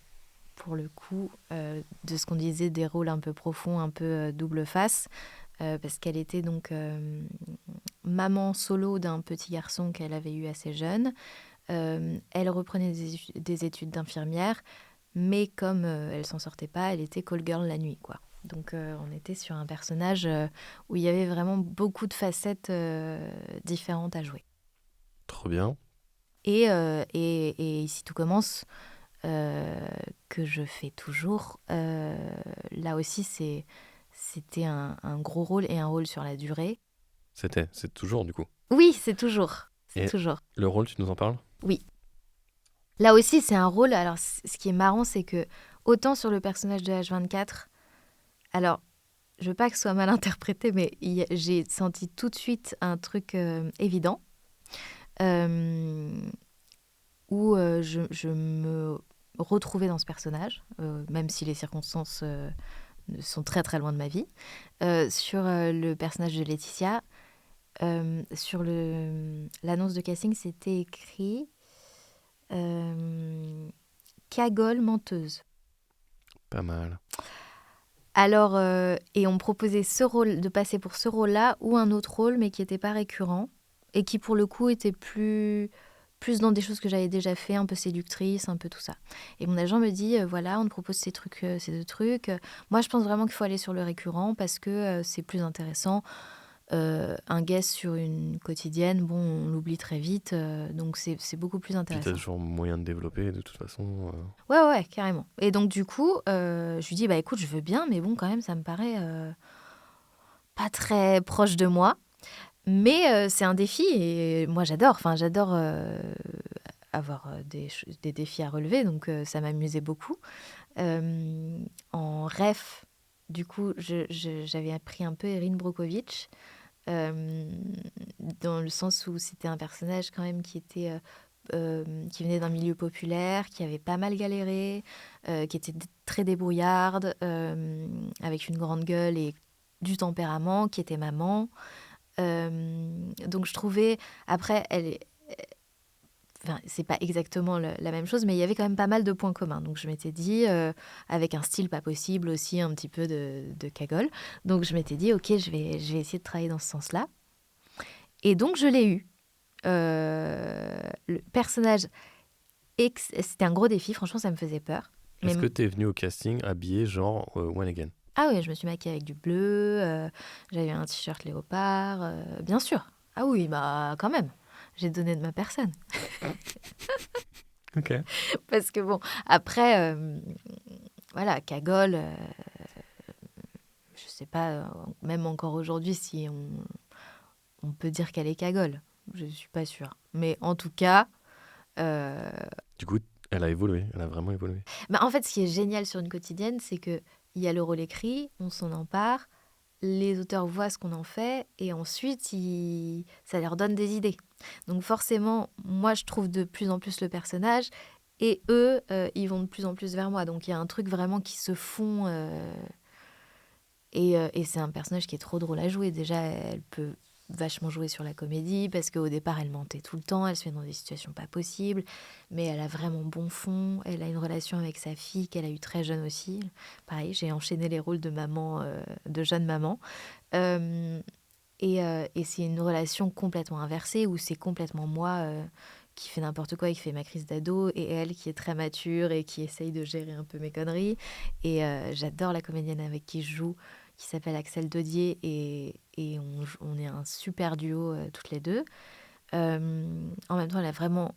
A: pour le coup, de ce qu'on disait, des rôles un peu profonds, un peu double face, parce qu'elle était donc maman solo d'un petit garçon qu'elle avait eu assez jeune. Elle reprenait des études d'infirmière, mais comme elle s'en sortait pas, elle était call girl la nuit, quoi. Donc on était sur un personnage où il y avait vraiment beaucoup de facettes différentes à jouer.
B: Trop bien.
A: Et ici tout commence, que je fais toujours. Là aussi, c'était un gros rôle et un rôle sur la durée.
B: C'est toujours, du coup.
A: Oui, c'est toujours.
B: Et
A: toujours.
B: Le rôle, tu nous en parles?
A: Oui. Là aussi, c'est un rôle. Alors, ce qui est marrant, c'est que autant sur le personnage de H24, alors, je veux pas que ce soit mal interprété, mais j'ai senti tout de suite un truc évident, où je me retrouvais dans ce personnage, même si les circonstances sont très très loin de ma vie. Sur le personnage de Laetitia, sur l'annonce de casting, c'était écrit cagole menteuse.
B: Pas mal.
A: Alors, et on me proposait ce rôle, de passer pour ce rôle-là ou un autre rôle, mais qui n'était pas récurrent et qui, pour le coup, était plus dans des choses que j'avais déjà fait, un peu séductrice, un peu tout ça. Et mon agent me dit, voilà, on te propose ces deux trucs. Moi, je pense vraiment qu'il faut aller sur le récurrent parce que c'est plus intéressant. Un guest sur une quotidienne, bon, on l'oublie très vite, donc c'est beaucoup plus intéressant.
B: Puis t'as toujours moyen de développer, de toute façon.
A: Ouais, carrément. Et donc, du coup, je lui dis, bah écoute, je veux bien, mais bon, quand même, ça me paraît pas très proche de moi. Mais c'est un défi et moi, j'adore avoir des défis à relever, donc ça m'amusait beaucoup. En ref, du coup, j'avais appris un peu Erin Brockovich, dans le sens où c'était un personnage quand même qui venait d'un milieu populaire, qui avait pas mal galéré, qui était très débrouillarde, avec une grande gueule et du tempérament, qui était maman. Donc je trouvais, après, c'est pas exactement la même chose, mais il y avait quand même pas mal de points communs. Donc je m'étais dit, avec un style pas possible aussi, un petit peu de cagole. Donc je m'étais dit, ok, je vais essayer de travailler dans ce sens-là. Et donc je l'ai eu. Le personnage, c'était un gros défi, franchement ça me faisait peur.
B: Est-ce que t'es venue au casting habillée genre One Again?
A: Ah oui, je me suis maquillée avec du bleu, j'avais un t-shirt léopard, bien sûr. Ah oui, bah quand même, j'ai donné de ma personne.
B: Ok.
A: Parce que bon, après, voilà, cagole, je sais pas, même encore aujourd'hui, si on peut dire qu'elle est cagole. Je suis pas sûre. Mais en tout cas...
B: Du coup, elle a évolué, elle a vraiment évolué.
A: Bah, en fait, ce qui est génial sur une quotidienne, c'est qu'il y a le rôle écrit, on s'en empare, les auteurs voient ce qu'on en fait, et ensuite, ça leur donne des idées. Donc forcément, moi, je trouve de plus en plus le personnage, et eux, ils vont de plus en plus vers moi. Donc il y a un truc vraiment qui se fond... Et c'est un personnage qui est trop drôle à jouer. Déjà, elle peut vachement joué sur la comédie parce qu'au départ, elle mentait tout le temps, elle se met dans des situations pas possibles, mais elle a vraiment bon fond. Elle a une relation avec sa fille qu'elle a eue très jeune aussi. Pareil, j'ai enchaîné les rôles de maman, de jeune maman. Euh, et c'est une relation complètement inversée où c'est complètement moi qui fait n'importe quoi et qui fait ma crise d'ado et elle qui est très mature et qui essaye de gérer un peu mes conneries. Et j'adore la comédienne avec qui je joue, qui s'appelle Axel Dodier et on est un super duo toutes les deux. En même temps, elle a vraiment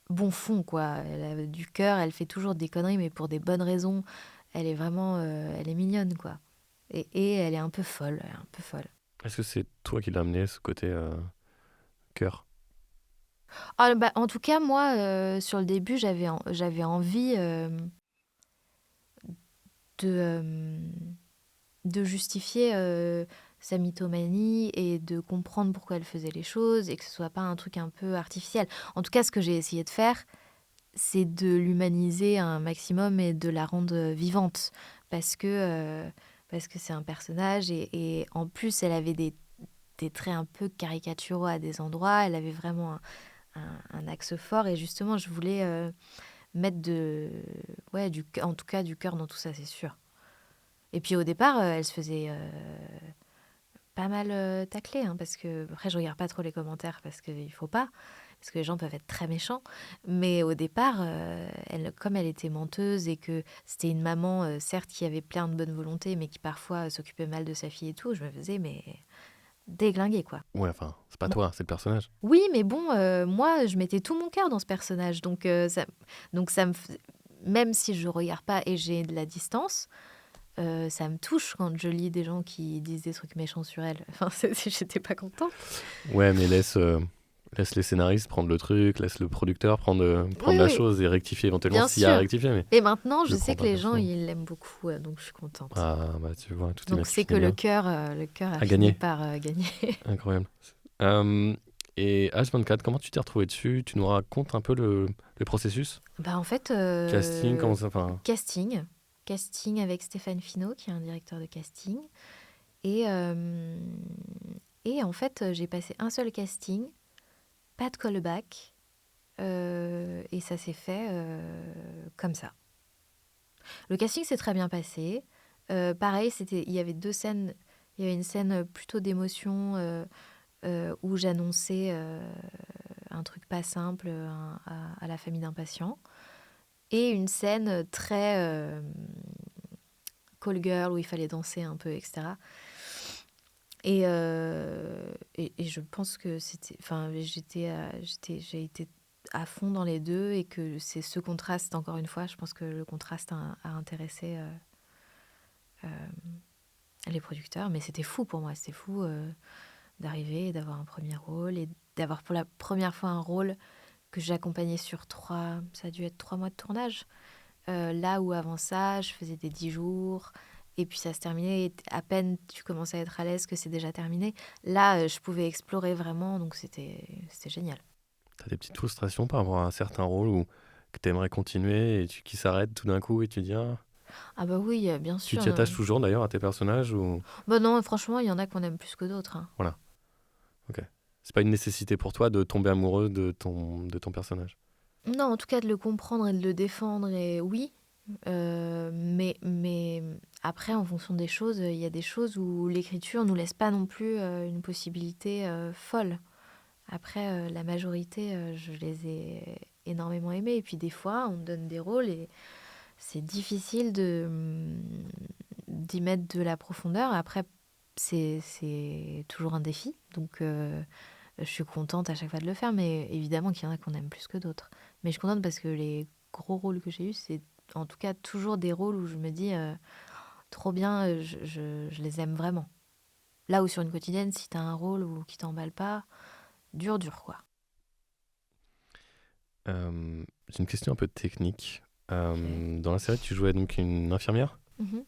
A: bon fond, quoi. Elle a du cœur, elle fait toujours des conneries, mais pour des bonnes raisons. Elle est vraiment, elle est mignonne, quoi. Et elle est un peu folle, elle est un peu folle.
B: Est-ce que c'est toi qui l'as amené, ce côté cœur?
A: Ah, bah, en tout cas, moi, sur le début, j'avais envie de, de justifier sa mythomanie et de comprendre pourquoi elle faisait les choses et que ce soit pas un truc un peu artificiel. En tout cas, ce que j'ai essayé de faire, c'est de l'humaniser un maximum et de la rendre vivante parce que c'est un personnage et en plus, elle avait des traits un peu caricaturaux à des endroits. Elle avait vraiment un axe fort et justement, je voulais mettre ouais, en tout cas du cœur dans tout ça, c'est sûr. Et puis au départ, elle se faisait pas mal tacler, hein, parce que après je regarde pas trop les commentaires parce qu'il faut pas, parce que les gens peuvent être très méchants. Mais au départ, comme elle était menteuse et que c'était une maman, certes, qui avait plein de bonne volonté, mais qui parfois s'occupait mal de sa fille et tout, je me faisais mais déglinguer, quoi.
B: Ouais, enfin, c'est pas
A: Bon.
B: toi, c'est le personnage.
A: Oui, mais bon, moi, je mettais tout mon cœur dans ce personnage, donc ça même si je regarde pas et j'ai de la distance. Ça me touche quand je lis des gens qui disent des trucs méchants sur elle. Enfin, j'étais pas contente.
B: Ouais, mais laisse les scénaristes prendre le truc, laisse le producteur prendre
A: Oui,
B: la
A: oui,
B: chose et rectifier éventuellement
A: bien
B: s'il y a à
A: sûr.
B: rectifier. Mais
A: Et maintenant,
B: je
A: je
B: le
A: sais
B: prends
A: que
B: pas
A: les gens,
B: perso.
A: ils l'aiment beaucoup, donc je suis contente.
B: Ah, bah tu vois, tout est bien
A: Donc
B: qui
A: c'est que
B: finit bien.
A: le cœur a
B: À
A: fini
B: gagner.
A: par gagner.
B: Incroyable. Euh, et H24, comment tu t'es retrouvé dessus? Tu nous racontes un peu le processus?
A: Bah en fait,
B: Casting, comment ça? Enfin,
A: casting. Casting avec Stéphane Finot, qui est un directeur de casting. Et, euh, et en fait, j'ai passé un seul casting, pas de callback. Et ça s'est fait comme ça. Le casting s'est très bien passé. Pareil, il y avait deux scènes. Il y avait une scène plutôt d'émotion où j'annonçais un truc pas simple à la famille d'un patient. Et une scène très call girl où il fallait danser un peu, etc. Et je pense que c'était, enfin, j'ai été à fond dans les deux et que c'est ce contraste, encore une fois, je pense que le contraste a intéressé euh, les producteurs, mais c'était fou pour moi, c'était fou d'arriver et d'avoir un premier rôle et d'avoir pour la première fois un rôle que j'accompagnais sur ça a dû être 3 mois de tournage, là où avant ça, je faisais des 10 jours. Et puis ça se terminait, et à peine tu commençais à être à l'aise que c'est déjà terminé. Là, je pouvais explorer vraiment, donc c'était génial.
B: t'as des petites frustrations par rapport à un certain rôle où que t'aimerais continuer et qui s'arrête tout d'un coup et tu dis ah,
A: Ah bah oui, bien
B: tu
A: sûr.
B: t'y attaches
A: Non.
B: toujours d'ailleurs à tes personnages ou
A: Bah non, franchement, il y en a qu'on aime plus que d'autres, hein.
B: voilà, ok. C'est pas une nécessité pour toi de tomber amoureux de ton personnage.
A: Non, en tout cas, de le comprendre et de le défendre, et oui. Mais après, en fonction des choses, il y a des choses où l'écriture nous laisse pas non plus une possibilité folle. Après, la majorité, je les ai énormément aimés. Et puis des fois, on me donne des rôles et c'est difficile d'y mettre de la profondeur. Après, c'est toujours un défi. Donc, je suis contente à chaque fois de le faire. Mais évidemment qu'il y en a qu'on aime plus que d'autres. Mais je suis contente parce que les gros rôles que j'ai eus, c'est en tout cas toujours des rôles où je me dis trop bien, je les aime vraiment. Là où sur une quotidienne, si tu as un rôle qui t'emballe pas, dur, quoi.
B: J'ai une question un peu technique.
A: Ok.
B: Dans la série, tu jouais donc une infirmière.
A: Mhm.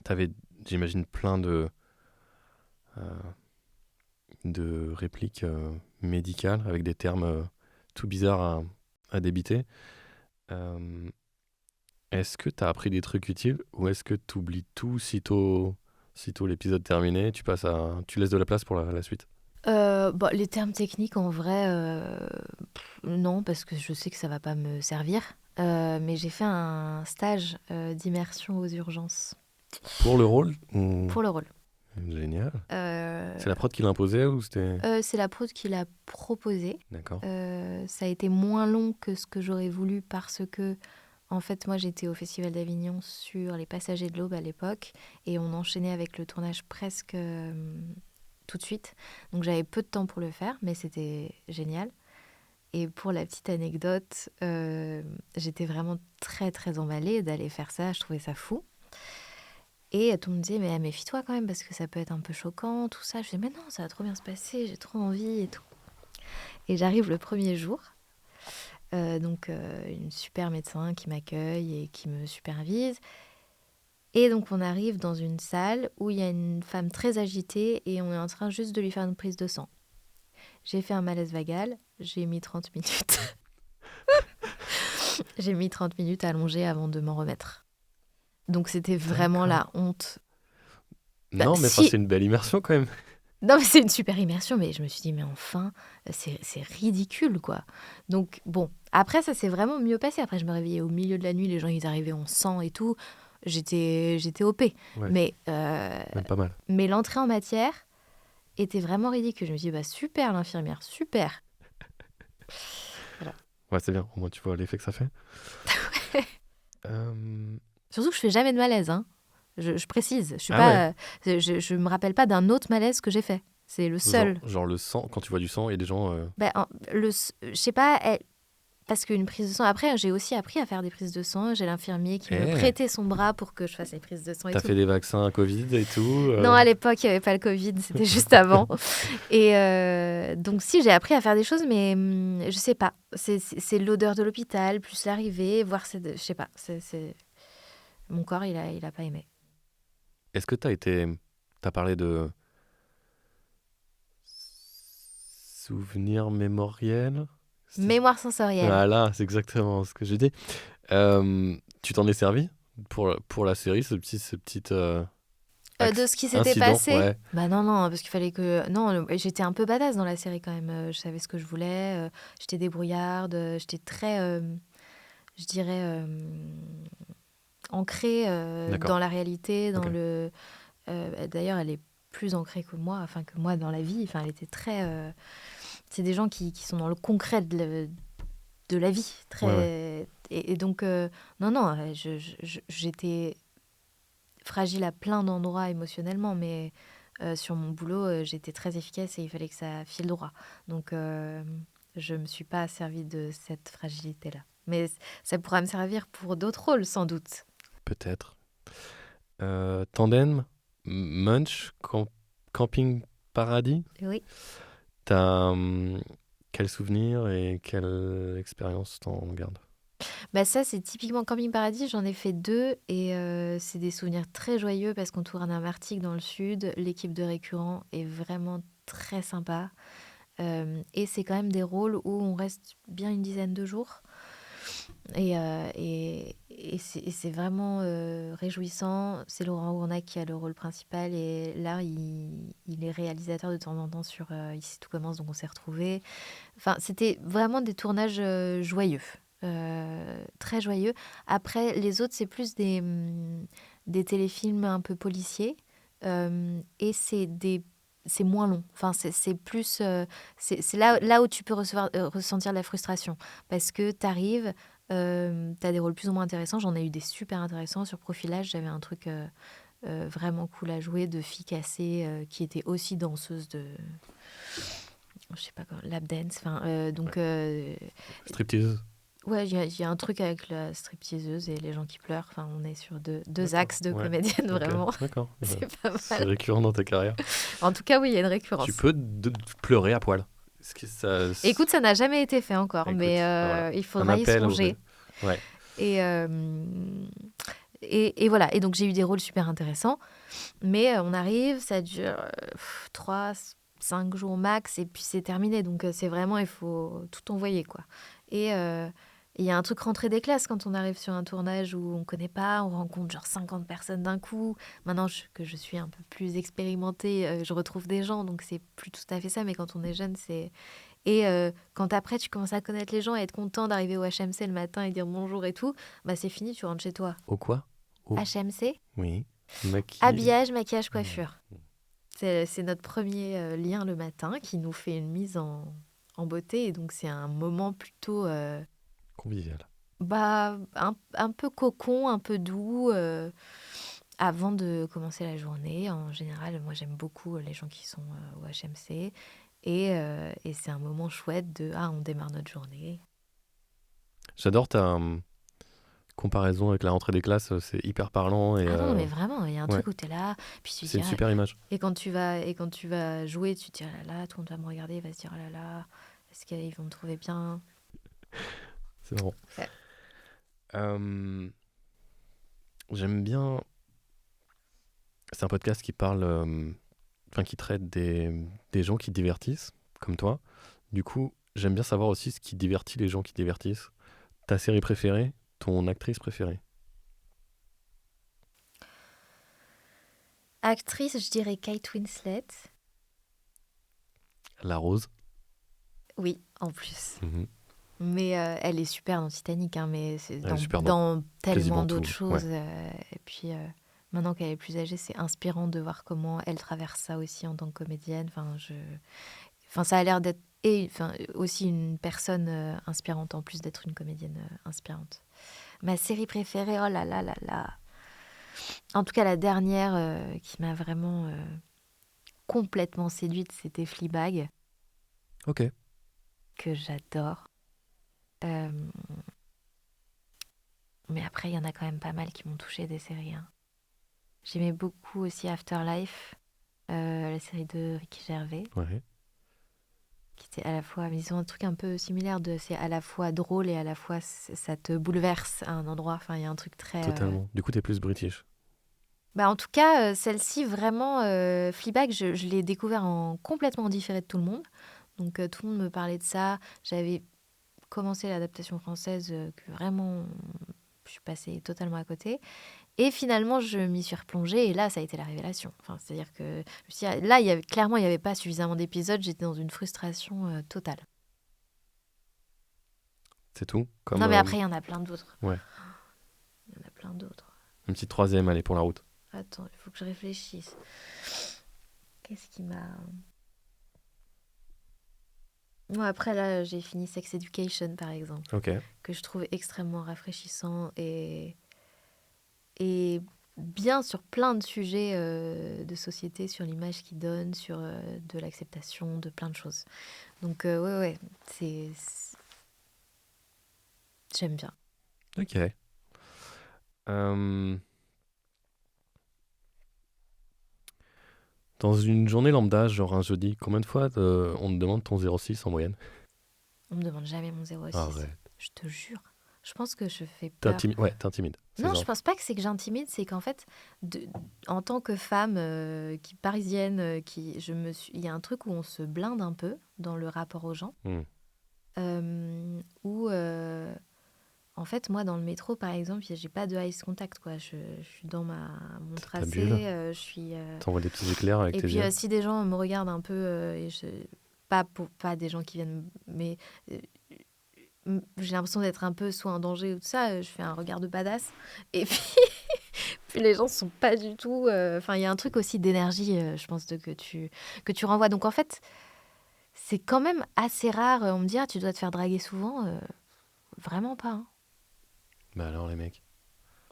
B: T'avais, j'imagine, plein euh, de répliques médicales avec des termes tout bizarres à débiter. Euh, Est-ce que tu as appris des trucs utiles ou est-ce que tu oublies tout Sitôt l'épisode terminé, tu laisses de la place pour la suite.
A: Les termes techniques, en vrai, non, parce que je sais que ça va pas me servir. Mais j'ai fait un stage d'immersion aux urgences
B: Pour le rôle
A: pour le rôle.
B: Génial.
A: Euh,
B: C'est la prod qui l'imposait ou c'était...
A: c'est la prod qui l'a proposé.
B: D'accord.
A: Ça a été moins long que ce que j'aurais voulu parce que, en fait, moi, j'étais au Festival d'Avignon sur Les Passagers de l'Aube à l'époque et on enchaînait avec le tournage presque tout de suite. Donc, j'avais peu de temps pour le faire, mais c'était génial. Et pour la petite anecdote, j'étais vraiment très, très emballée d'aller faire ça. Je trouvais ça fou. Et tout le monde me disait, mais méfie-toi quand même, parce que ça peut être un peu choquant, tout ça. Je disais, mais non, ça va trop bien se passer, j'ai trop envie et tout. Et j'arrive le premier jour. Une super médecin qui m'accueille et qui me supervise. Et donc, on arrive dans une salle où il y a une femme très agitée et on est en train juste de lui faire une prise de sang. J'ai fait un malaise vagal, j'ai mis 30 minutes. J'ai mis 30 minutes allongée avant de m'en remettre. Donc, c'était vraiment la honte.
B: Non, mais
A: si.
B: c'est une belle immersion quand même.
A: Non, mais c'est une super immersion, mais je me suis dit, mais enfin, c'est ridicule, quoi. Donc, bon, après, ça s'est vraiment mieux passé. Après, je me réveillais au milieu de la nuit, les gens, ils arrivaient en sang et tout. J'étais OP.
B: Ouais,
A: Mais,
B: même pas mal.
A: mais l'entrée en matière était vraiment ridicule. Je me suis dit, bah super, l'infirmière, super.
B: Ouais, c'est bien. Au moins, tu vois l'effet que ça fait.
A: Surtout que je fais jamais de malaise, hein. Je précise. Je suis
B: Ah
A: pas, je me rappelle pas d'un autre malaise que j'ai fait. C'est le seul.
B: Genre le sang, quand tu vois du sang, il y a des gens...
A: Je sais pas, parce qu'une prise de sang... Après, j'ai aussi appris à faire des prises de sang. J'ai l'infirmier qui me prêtait son bras pour que je fasse les prises de sang et tout.
B: T'as fait des vaccins à Covid et tout
A: Non, à l'époque, il n'y avait pas le Covid. C'était juste avant. Et donc, si, j'ai appris à faire des choses, mais je sais pas. C'est l'odeur de l'hôpital, plus l'arrivée, voir... Je sais pas. Mon corps, il a pas aimé.
B: Est-ce que t'as parlé de souvenirs mémoriels?
A: Mémoire sensorielle.
B: Voilà, c'est exactement ce que j'ai dit. Tu t'en es servi pour la série, ce petit
A: De ce qui s'était
B: incident,
A: passé
B: ouais.
A: Bah non, parce qu'il fallait que... Non, j'étais un peu badass dans la série quand même. Je savais ce que je voulais. J'étais débrouillarde. J'étais très, je dirais, ancrée dans la réalité. D'ailleurs, elle est plus ancrée que moi dans la vie. Enfin, elle était très... C'est des gens qui sont dans le concret de la vie. Très...
B: Ouais.
A: Et donc, non, j'étais fragile à plein d'endroits émotionnellement, mais sur mon boulot, j'étais très efficace et il fallait que ça file droit. Donc, je ne me suis pas servie de cette fragilité-là. Mais ça pourra me servir pour d'autres rôles, sans doute.
B: Peut-être. Tandem, Munch, Camping Paradis.
A: Oui.
B: T'as quel souvenir et quelle expérience t'en gardes?
A: Bah ça, c'est typiquement Camping Paradis. J'en ai fait 2 et c'est des souvenirs très joyeux parce qu'on tourne à Martigues dans le sud. L'équipe de récurrents est vraiment très sympa. Et c'est quand même des rôles où on reste bien une dizaine de jours. Et c'est vraiment réjouissant. C'est Laurent Ournac qui a le rôle principal et là, il est réalisateur de temps en temps sur Ici tout commence, donc on s'est retrouvés. Enfin, c'était vraiment des tournages joyeux, très joyeux. Après, les autres, c'est plus des téléfilms un peu policiers et c'est moins long. Enfin, c'est plus... c'est là où tu peux ressentir la frustration. Parce que tu arrives, tu as des rôles plus ou moins intéressants. J'en ai eu des super intéressants. Sur Profilage, j'avais un truc vraiment cool à jouer de fille cassée qui était aussi danseuse de... Je sais pas quoi, lap dance. Enfin,
B: Striptease.
A: Ouais, il y a un truc avec la stripteaseuse et les gens qui pleurent. Enfin, on est sur deux axes de comédienne, vraiment.
B: D'accord.
A: C'est pas mal.
B: C'est récurrent dans ta carrière.
A: En tout cas, oui, il y a une récurrence.
B: Tu peux pleurer à poil.
A: Écoute, ça n'a jamais été fait encore, mais
B: voilà.
A: il faudra y songer.
B: Ouais.
A: Et voilà. Et donc, j'ai eu des rôles super intéressants. Mais on arrive, ça dure 3-5 jours max, et puis c'est terminé. Donc, c'est vraiment, il faut tout envoyer, quoi. Et Et il y a un truc rentrée des classes quand on arrive sur un tournage où on connaît pas, on rencontre genre 50 personnes d'un coup. Maintenant que je suis un peu plus expérimentée, je retrouve des gens, donc c'est plus tout à fait ça. Mais quand on est jeune, c'est... Et quand après tu commences à connaître les gens et être content d'arriver au HMC le matin et dire bonjour et tout, bah c'est fini, tu rentres chez toi.
B: Au quoi? Au...
A: HMC,
B: Oui. Maquille.
A: habillage, maquillage, coiffure. C'est notre premier lien le matin qui nous fait une mise en beauté. Et donc c'est un moment plutôt...
B: Convivial.
A: Bah, un peu cocon, un peu doux avant de commencer la journée. En général, moi, j'aime beaucoup les gens qui sont au HMC. Et c'est un moment chouette de « Ah, on démarre notre journée
B: J'adore ta comparaison avec la rentrée des classes, c'est hyper parlant. ». Et,
A: Ah non, mais vraiment, il y a un
B: ouais,
A: truc où tu es là, puis tu te
B: c'est
A: dis
B: une
A: « Ah,
B: super image.
A: et quand tu vas jouer, tu te dis « Ah là là, tout le monde va me regarder, il va se dire « Ah là là, est-ce qu'ils vont me trouver bien ?»
B: C'est marrant.
A: Ouais.
B: J'aime bien. C'est un podcast qui parle, enfin qui traite des gens qui divertissent, comme toi. Du coup, j'aime bien savoir aussi ce qui divertit les gens qui divertissent. Ta série préférée, ton actrice préférée.
A: Actrice, je dirais Kate Winslet.
B: La Rose.
A: Oui, en plus.
B: Mhm.
A: Mais elle est super dans Titanic, hein, mais c'est
B: Elle est super
A: dans tellement
B: quasiment
A: d'autres
B: tout. Ouais.
A: choses. Et puis, maintenant qu'elle est plus âgée, c'est inspirant de voir comment elle traverse ça aussi en tant que comédienne. Enfin, ça a l'air d'être aussi une personne inspirante, en plus d'être une comédienne inspirante. Ma série préférée, oh là là là là. En tout cas, la dernière qui m'a vraiment complètement séduite, c'était Fleabag,
B: Ok.
A: que j'adore. Euh, Mais après, il y en a quand même pas mal qui m'ont touchée des séries, hein. J'aimais beaucoup aussi Afterlife, la série de Ricky Gervais,
B: Ouais.
A: qui était à la fois, mais ils ont un truc un peu similaire, c'est à la fois drôle et à la fois ça te bouleverse à un endroit. Enfin, il y a un truc très...
B: Totalement. Du coup, t'es plus british.
A: Bah, en tout cas, celle-ci, vraiment, Fleabag, je l'ai découvert complètement différé de tout le monde. Donc, tout le monde me parlait de ça. J'avais commencé l'adaptation française, que vraiment, je suis passée totalement à côté. Et finalement, je m'y suis replongée et là, ça a été la révélation. Enfin, c'est-à-dire que je me suis dit, là, clairement, il n'y avait pas suffisamment d'épisodes. J'étais dans une frustration totale.
B: C'est tout. Comme,
A: Non, mais après, il y en a plein d'autres.
B: ouais.
A: Il y en a plein d'autres.
B: Une petite troisième, allez, pour la route.
A: Attends, il faut que je réfléchisse. Qu'est-ce qui m'a... Bon, après, là, j'ai fini Sex Education, par exemple,
B: Ok.
A: que je trouve extrêmement rafraîchissant et bien sur plein de sujets de société, sur l'image qu'il donne, sur de l'acceptation, de plein de choses. Donc, ouais, j'aime bien.
B: Ok. Euh, Dans une journée lambda, genre un jeudi, combien de fois on te demande ton 06 en moyenne?
A: On me demande jamais mon 06.
B: Arrête.
A: Je te jure. Je pense que je fais
B: T'es
A: peur.
B: ouais, t'es intimide. C'est
A: Non,
B: ça.
A: je pense pas que c'est que j'intimide, c'est qu'en fait, en tant que femme parisienne, il y a un truc où on se blinde un peu dans le rapport aux gens.
B: Hmm.
A: Où, en fait, moi, dans le métro, par exemple, j'ai pas de eyes contact, quoi. Je suis dans mon
B: C'est ta
A: tracé,
B: bulle.
A: je suis...
B: T'envoies des petits éclairs avec
A: Et
B: tes
A: puis,
B: yeux.
A: si des gens me regardent un peu, pas des gens qui viennent, mais j'ai l'impression d'être un peu soit en danger ou tout ça, je fais un regard de badass. Et puis, puis les gens sont pas du tout... Enfin, il y a un truc aussi d'énergie, je pense, que tu renvoies. Donc, en fait, c'est quand même assez rare. On me dit, ah, tu dois te faire draguer souvent. Vraiment pas, hein.
B: Bah alors, les mecs.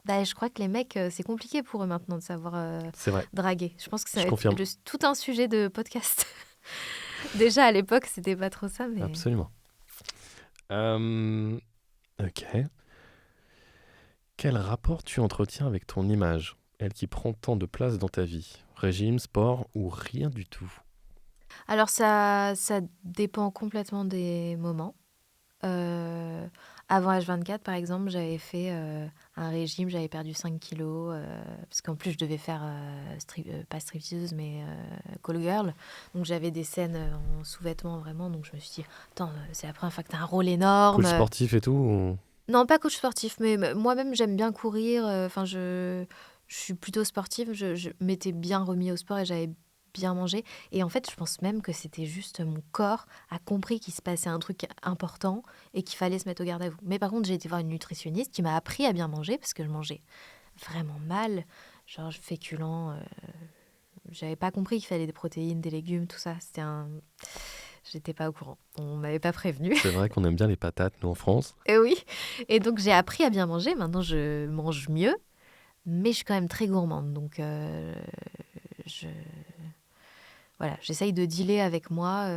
A: Bah, je crois que les mecs, c'est compliqué pour eux maintenant de savoir
B: C'est vrai.
A: draguer. Je pense que ça
B: Je
A: va être
B: confirme.
A: tout un sujet de podcast. Déjà, à l'époque, c'était pas trop ça, mais...
B: Absolument. Ok. Quel rapport tu entretiens avec ton image, elle qui prend tant de place dans ta vie? Régime, sport ou rien du tout?
A: Alors, ça dépend complètement des moments. Avant H24, par exemple, j'avais fait un régime, j'avais perdu 5 kilos, parce qu'en plus, je devais faire, pas striptease, mais call girl. Donc, j'avais des scènes en sous-vêtements, vraiment. Donc, je me suis dit, attends, c'est la première fois que tu as un rôle énorme.
B: Cool sportif et tout ou...
A: Non, pas coach sportif, mais moi-même, j'aime bien courir. Enfin, je suis plutôt sportive. Je m'étais bien remis au sport et j'avais bien mangé. Et en fait, je pense même que c'était juste mon corps a compris qu'il se passait un truc important et qu'il fallait se mettre au garde à vous. Mais par contre, j'ai été voir une nutritionniste qui m'a appris à bien manger parce que je mangeais vraiment mal. Genre, féculents. J'avais pas compris qu'il fallait des protéines, des légumes, tout ça. J'étais pas au courant. On m'avait pas prévenu.
B: C'est vrai qu'on aime bien les patates, nous, en France.
A: Et oui. Et donc, j'ai appris à bien manger. Maintenant, je mange mieux. Mais je suis quand même très gourmande. Donc, je... voilà, j'essaye de dealer avec moi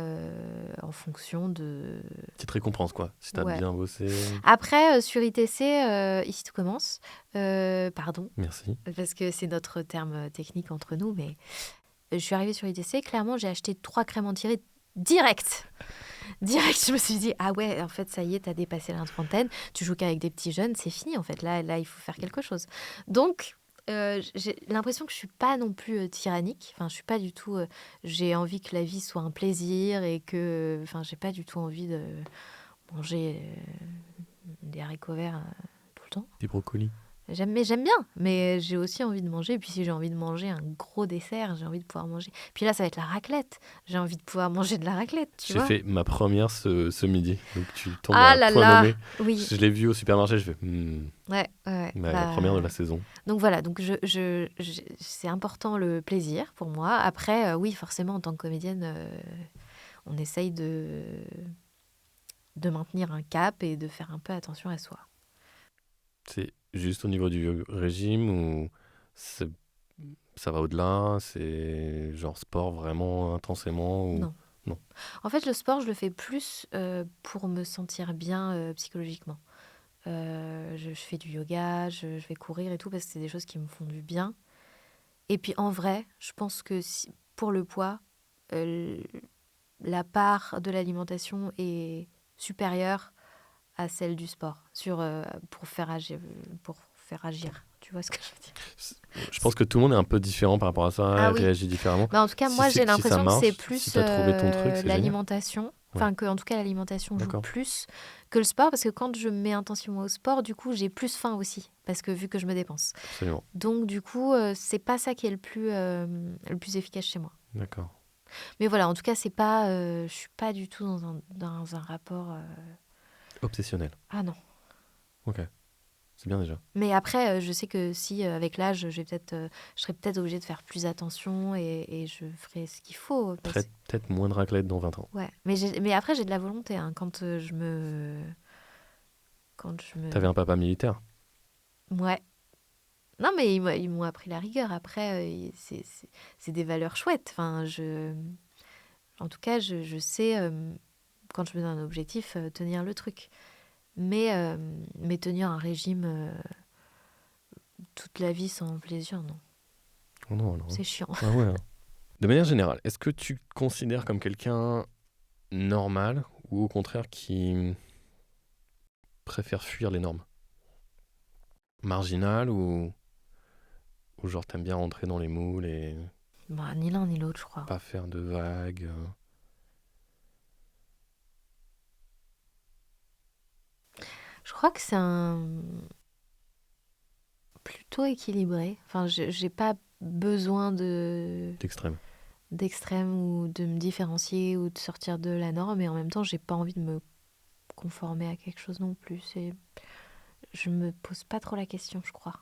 A: en fonction de...
B: Petite récompense, quoi. Si t'as
A: Ouais.
B: bien bossé.
A: Après, sur ITC, ici tout commence. Pardon,
B: Merci.
A: parce que c'est notre terme technique entre nous, mais je suis arrivée sur ITC. Clairement, j'ai acheté 3 crèmes anti-rides direct. Direct, je me suis dit, ah ouais, en fait, ça y est, t'as dépassé la trentaine, tu joues qu'avec des petits jeunes, c'est fini, en fait. Là, il faut faire quelque chose. Donc, j'ai l'impression que je suis pas non plus tyrannique. Enfin, je suis pas du tout... j'ai envie que la vie soit un plaisir et que... Enfin, j'ai pas du tout envie de manger des haricots verts tout le temps.
B: Des brocolis.
A: J'aime bien, mais j'ai aussi envie de manger. Et puis si j'ai envie de manger un gros dessert, j'ai envie de pouvoir manger. Puis là, ça va être la raclette. J'ai envie de pouvoir manger de la raclette, tu
B: J'ai
A: vois.
B: fait ma première ce midi. Donc tu tombes
A: Ah
B: à
A: là
B: point
A: là,
B: nommé.
A: oui.
B: Je l'ai vu au supermarché, je fais
A: Ouais.
B: la première de la saison.
A: Donc voilà, donc c'est important le plaisir pour moi. Après, oui, forcément, en tant que comédienne, on essaye de maintenir un cap et de faire un peu attention à soi.
B: C'est juste au niveau du régime ou ça va au-delà? C'est genre sport vraiment intensément ou...
A: Non.
B: Non.
A: En fait, le sport, je le fais plus pour me sentir bien psychologiquement. Je fais du yoga, je vais courir et tout parce que c'est des choses qui me font du bien. Et puis en vrai, je pense que pour le poids, la part de l'alimentation est supérieure à celle du sport pour faire agir. Tu vois ce que je veux dire?
B: Je pense que tout le monde est un peu différent par rapport à ça,
A: Ah oui.
B: réagit différemment.
A: Bah, en tout cas, moi, j'ai
B: si ça
A: l'impression que
B: marche,
A: c'est plus
B: si t'as trouvé ton truc, c'est génial.
A: l'alimentation. Enfin, que en tout cas, l'alimentation joue plus que le sport. Parce que quand je mets intensément au sport, du coup, j'ai plus faim aussi. Parce que vu que je me dépense.
B: Absolument.
A: Donc, du coup, c'est pas ça qui est le plus efficace chez moi.
B: D'accord.
A: Mais voilà, en tout cas, c'est pas, je suis pas du tout dans un rapport...
B: Obsessionnel.
A: Ah non.
B: Ok. C'est bien déjà.
A: Mais après, je sais que si, avec l'âge, je serais peut-être obligée de faire plus attention et je ferai ce qu'il faut.
B: Peut-être moins de raclette dans 20 ans.
A: Ouais, mais après, j'ai de la volonté. Hein, quand je me...
B: T'avais un papa militaire?
A: Ouais. Non, mais ils m'ont appris la rigueur. Après, c'est des valeurs chouettes. Enfin, en tout cas, je sais, quand je me donne un objectif, tenir le truc. Mais tenir un régime toute la vie sans plaisir, non.
B: Oh non.
A: C'est chiant.
B: Ah ouais, hein. De manière générale, est-ce que tu te considères comme quelqu'un normal ou au contraire qui préfère fuir les normes? Marginal ou genre t'aimes bien rentrer dans les moules et
A: Bah, ni l'un ni l'autre, je crois.
B: pas faire de vagues?
A: Je crois que c'est plutôt équilibré. Enfin, j'ai pas besoin d'extrême ou de me différencier ou de sortir de la norme, et en même temps, j'ai pas envie de me conformer à quelque chose non plus. Je me pose pas trop la question, je crois.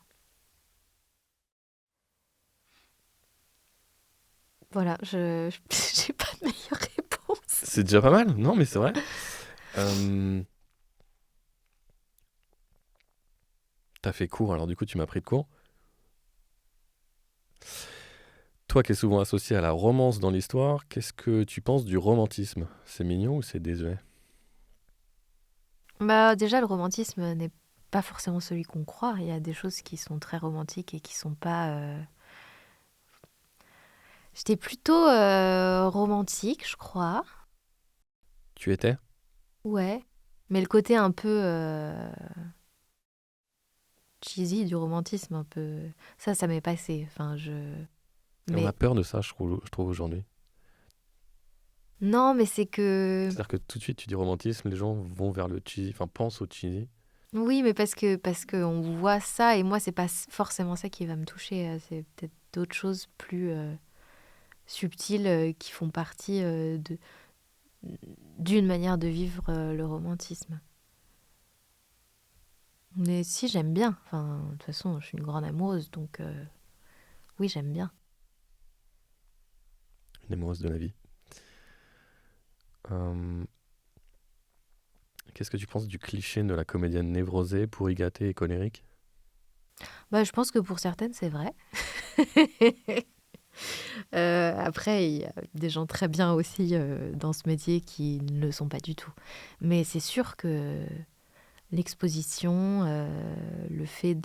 A: Voilà, j'ai pas de meilleure réponse.
B: C'est déjà pas mal, non mais c'est vrai. T'as fait cours, alors du coup tu m'as pris de cours. Toi qui es souvent associé à la romance dans l'histoire, qu'est-ce que tu penses du romantisme? C'est mignon ou c'est désuet?
A: Bah, déjà, le romantisme n'est pas forcément celui qu'on croit. Il y a des choses qui sont très romantiques et qui sont pas... J'étais plutôt romantique, je crois.
B: Tu étais?
A: Ouais. Mais le côté un peu cheesy du romantisme, un peu... Ça m'est passé. Enfin,
B: On a peur de ça, je trouve aujourd'hui.
A: Non, mais c'est que...
B: C'est-à-dire que tout de suite tu dis romantisme, les gens vont vers le cheesy, enfin pensent au cheesy.
A: Oui, mais parce que on voit ça et moi, c'est pas forcément ça qui va me toucher. C'est peut-être d'autres choses plus subtiles qui font partie d'une manière de vivre le romantisme. Mais si, j'aime bien. Enfin, de toute façon, je suis une grande amoureuse, donc oui, j'aime bien.
B: Une amoureuse de la vie. Euh, Qu'est-ce que tu penses du cliché de la comédienne névrosée, pourri gâtée et colérique?
A: Bah, je pense que pour certaines, c'est vrai. Après, il y a des gens très bien aussi dans ce métier qui ne le sont pas du tout. Mais c'est sûr que l'exposition, le fait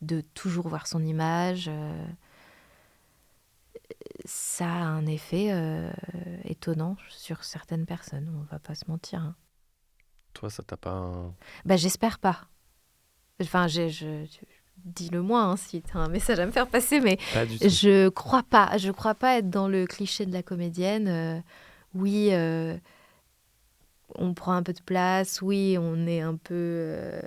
A: de toujours voir son image, ça a un effet étonnant sur certaines personnes, on va pas se mentir, hein.
B: Toi, ça t'a pas...
A: Bah, j'espère pas. Enfin, dis-le moi hein, si tu as un message à me faire passer, mais
B: Pas du tout.
A: je crois pas être dans le cliché de la comédienne. Oui, on prend un peu de place, oui, on est un peu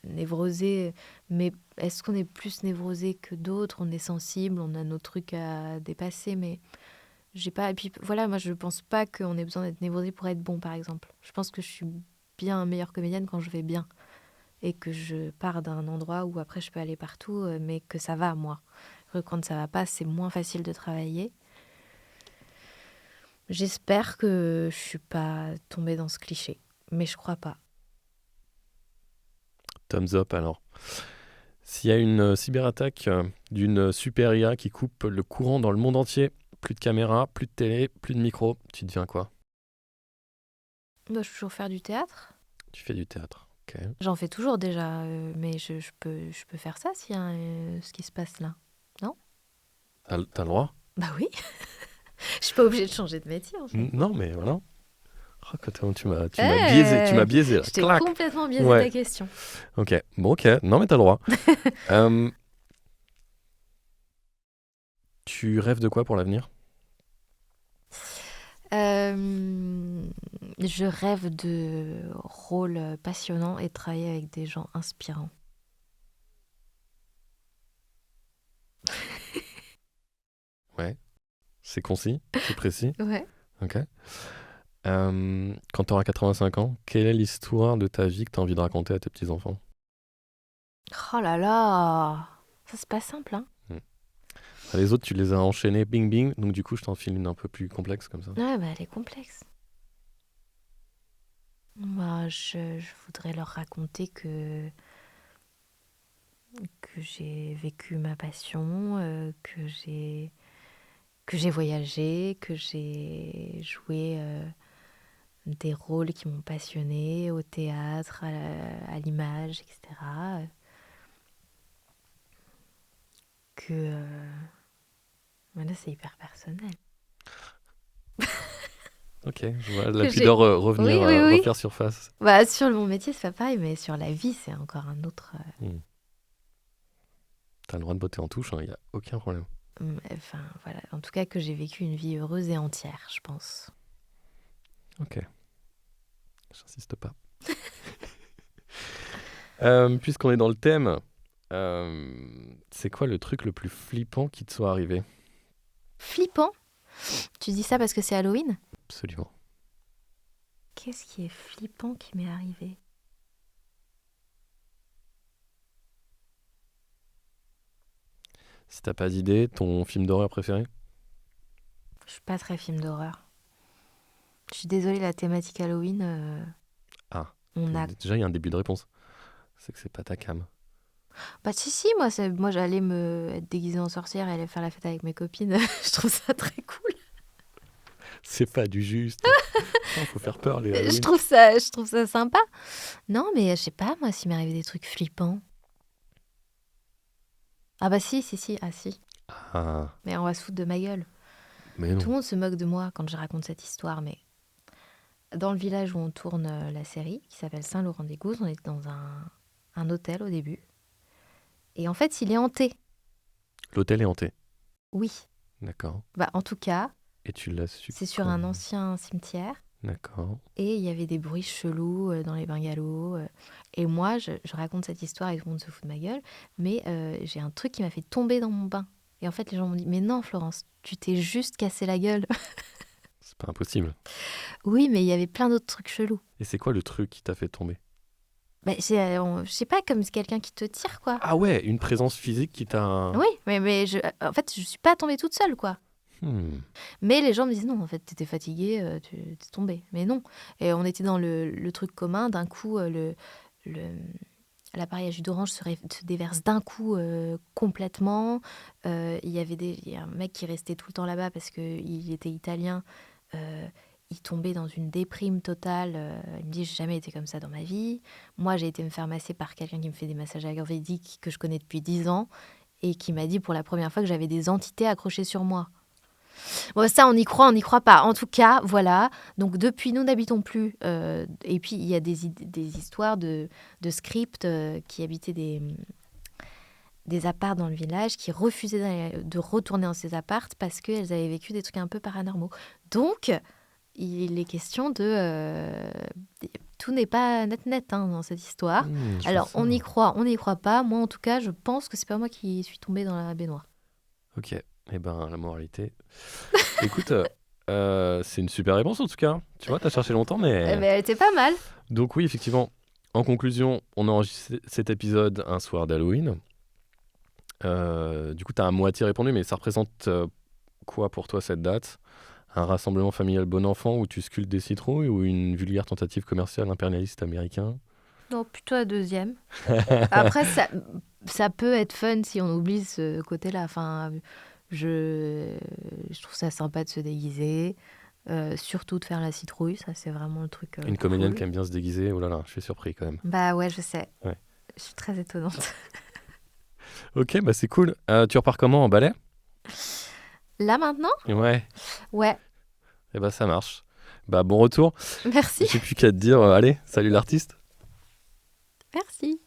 A: névrosé, mais est-ce qu'on est plus névrosé que d'autres? On est sensible, on a nos trucs à dépasser, mais j'ai pas. Et puis voilà, moi je pense pas qu'on ait besoin d'être névrosé pour être bon, par exemple. Je pense que je suis bien meilleure comédienne quand je vais bien et que je pars d'un endroit où après je peux aller partout, mais que ça va moi. Quand ça va pas, c'est moins facile de travailler. J'espère que je suis pas tombée dans ce cliché, mais je crois pas.
B: Thumbs up alors. S'il y a une cyberattaque d'une super IA qui coupe le courant dans le monde entier, plus de caméras, plus de télé, plus de micro, tu deviens quoi?
A: Moi, je peux toujours faire du théâtre.
B: Tu fais du théâtre. Ok.
A: J'en fais toujours déjà, mais je peux faire ça s'il y a ce qui se passe là. Non?
B: T'as le droit?
A: Bah oui, je suis pas obligée de changer de métier en fait.
B: Non, mais voilà. Oh, tu m'as biaisé, tu
A: Eh,
B: m'as biaisé là.
A: je t'ai
B: Clac.
A: complètement biaisé
B: Ouais.
A: ta question.
B: Ok. Bon, ok. Non, mais t'as le droit. Euh, Tu rêves de quoi pour l'avenir?
A: Je rêve de rôles passionnants et de travailler avec des gens inspirants.
B: Ouais. C'est concis, c'est précis.
A: Ouais.
B: Ok. Quand tu auras 85 ans, quelle est l'histoire de ta vie que tu as envie de raconter à tes petits-enfants?
A: Oh là là, ça c'est pas simple, hein.
B: Hmm. Les autres, tu les as enchaînés, bing bing, donc du coup, je t'en file une un peu plus complexe comme ça.
A: Ouais, bah elle est complexe. Moi, je voudrais leur raconter que j'ai vécu ma passion, que j'ai voyagé, que j'ai joué des rôles qui m'ont passionnée au théâtre, à l'image, etc. Que voilà, c'est hyper personnel.
B: Ok, je vois la
A: Que j'ai.
B: pudeur revenir,
A: Oui, oui, oui.
B: refaire surface.
A: Bah, sur mon métier, c'est pas pareil, mais sur la vie, c'est encore un autre.
B: Hmm. T'as le droit de botter en touche, il n'y a aucun problème.
A: Enfin, voilà. En tout cas, que j'ai vécu une vie heureuse et entière, je pense.
B: Ok, j'insiste pas. Puisqu'on est dans le thème, c'est quoi le truc le plus flippant qui te soit arrivé?
A: Flippant? Tu dis ça parce que c'est Halloween?
B: Absolument.
A: Qu'est-ce qui est flippant qui m'est arrivé?
B: Si t'as pas d'idée, ton film d'horreur préféré?
A: Je suis pas très film d'horreur. Je suis désolée, la thématique Halloween,
B: Ah,
A: on a.
B: déjà il y a un début de réponse. C'est que c'est pas ta cam.
A: Bah si, moi j'allais me être déguisée en sorcière et aller faire la fête avec mes copines. Je trouve ça très cool.
B: C'est pas du juste. Il faut faire peur les
A: Je
B: Halloween.
A: trouve ça sympa. Non, mais je sais pas, moi, s'il m'est arrivé des trucs flippants. Ah bah si, si, si, ah si.
B: Ah,
A: Mais on va se foutre de ma gueule.
B: mais
A: Tout
B: non.
A: le monde se moque de moi quand je raconte cette histoire, mais dans le village où on tourne la série, qui s'appelle Saint-Laurent-des-Gouzes, on est dans un hôtel au début. Et en fait, il est hanté.
B: L'hôtel est hanté.
A: Oui.
B: D'accord.
A: Bah en tout cas,
B: Et tu l'as su
A: c'est sur un
B: comment?
A: ancien cimetière.
B: D'accord.
A: Et il y avait des bruits chelous dans les bungalows. Et moi, je raconte cette histoire et tout le monde se fout de ma gueule. Mais j'ai un truc qui m'a fait tomber dans mon bain. Et en fait, les gens m'ont dit, mais non, Florence, tu t'es juste cassé la gueule.
B: C'est pas impossible.
A: Oui, mais il y avait plein d'autres trucs chelous.
B: Et c'est quoi le truc qui t'a fait tomber?
A: Bah, je sais pas, comme c'est quelqu'un qui te tire, quoi.
B: Ah ouais, une présence physique qui t'a...
A: Oui, mais en fait, je suis pas tombée toute seule, quoi.
B: Hmm.
A: Mais les gens me disaient non, en fait, t'étais fatiguée, tu t'es tombée. Mais non. Et on était dans le truc commun. D'un coup, l'appareil à jus d'orange se déverse d'un coup complètement. Il y a un mec qui restait tout le temps là-bas parce qu'il était italien. Il tombait dans une déprime totale. Il me dit, j'ai jamais été comme ça dans ma vie. Moi, j'ai été me faire masser par quelqu'un qui me fait des massages ayurvédiques que je connais depuis 10 ans et qui m'a dit pour la première fois que j'avais des entités accrochées sur moi. Bon, ça, on y croit pas. En tout cas, voilà. Donc, depuis, nous n'habitons plus. Et puis, il y a des histoires de scripts qui habitaient des apparts dans le village, qui refusaient de retourner dans ces apparts parce qu'elles avaient vécu des trucs un peu paranormaux. Donc, il est question de... tout n'est pas net hein, dans cette histoire. Alors, on y croit pas. Moi, en tout cas, je pense que c'est pas moi qui suis tombée dans la baignoire.
B: Ok, eh ben la moralité. Écoute, c'est une super réponse en tout cas. Tu vois, t'as cherché longtemps, mais...
A: Elle était pas mal.
B: Donc oui, effectivement, en conclusion, on a enregistré cet épisode un soir d'Halloween. Du coup, t'as à moitié répondu, mais ça représente quoi pour toi cette date? Un rassemblement familial bon enfant où tu sculptes des citrouilles ou une vulgaire tentative commerciale impérialiste américain?
A: Non, plutôt la deuxième. Après, ça peut être fun si on oublie ce côté-là. Enfin, je trouve ça sympa de se déguiser, surtout de faire la citrouille. Ça, c'est vraiment le truc
B: Une comédienne
A: cool.
B: qui aime bien se déguiser, oh là là, je suis surpris quand même.
A: Bah ouais, je sais.
B: Ouais.
A: Je suis très étonnante.
B: Ok, bah c'est cool. Tu repars comment, en ballet?
A: Là, maintenant?
B: Ouais,
A: Ouais.
B: et bah ça marche. Bah bon retour.
A: Merci.
B: J'ai plus qu'à te dire, allez, salut l'artiste.
A: Merci.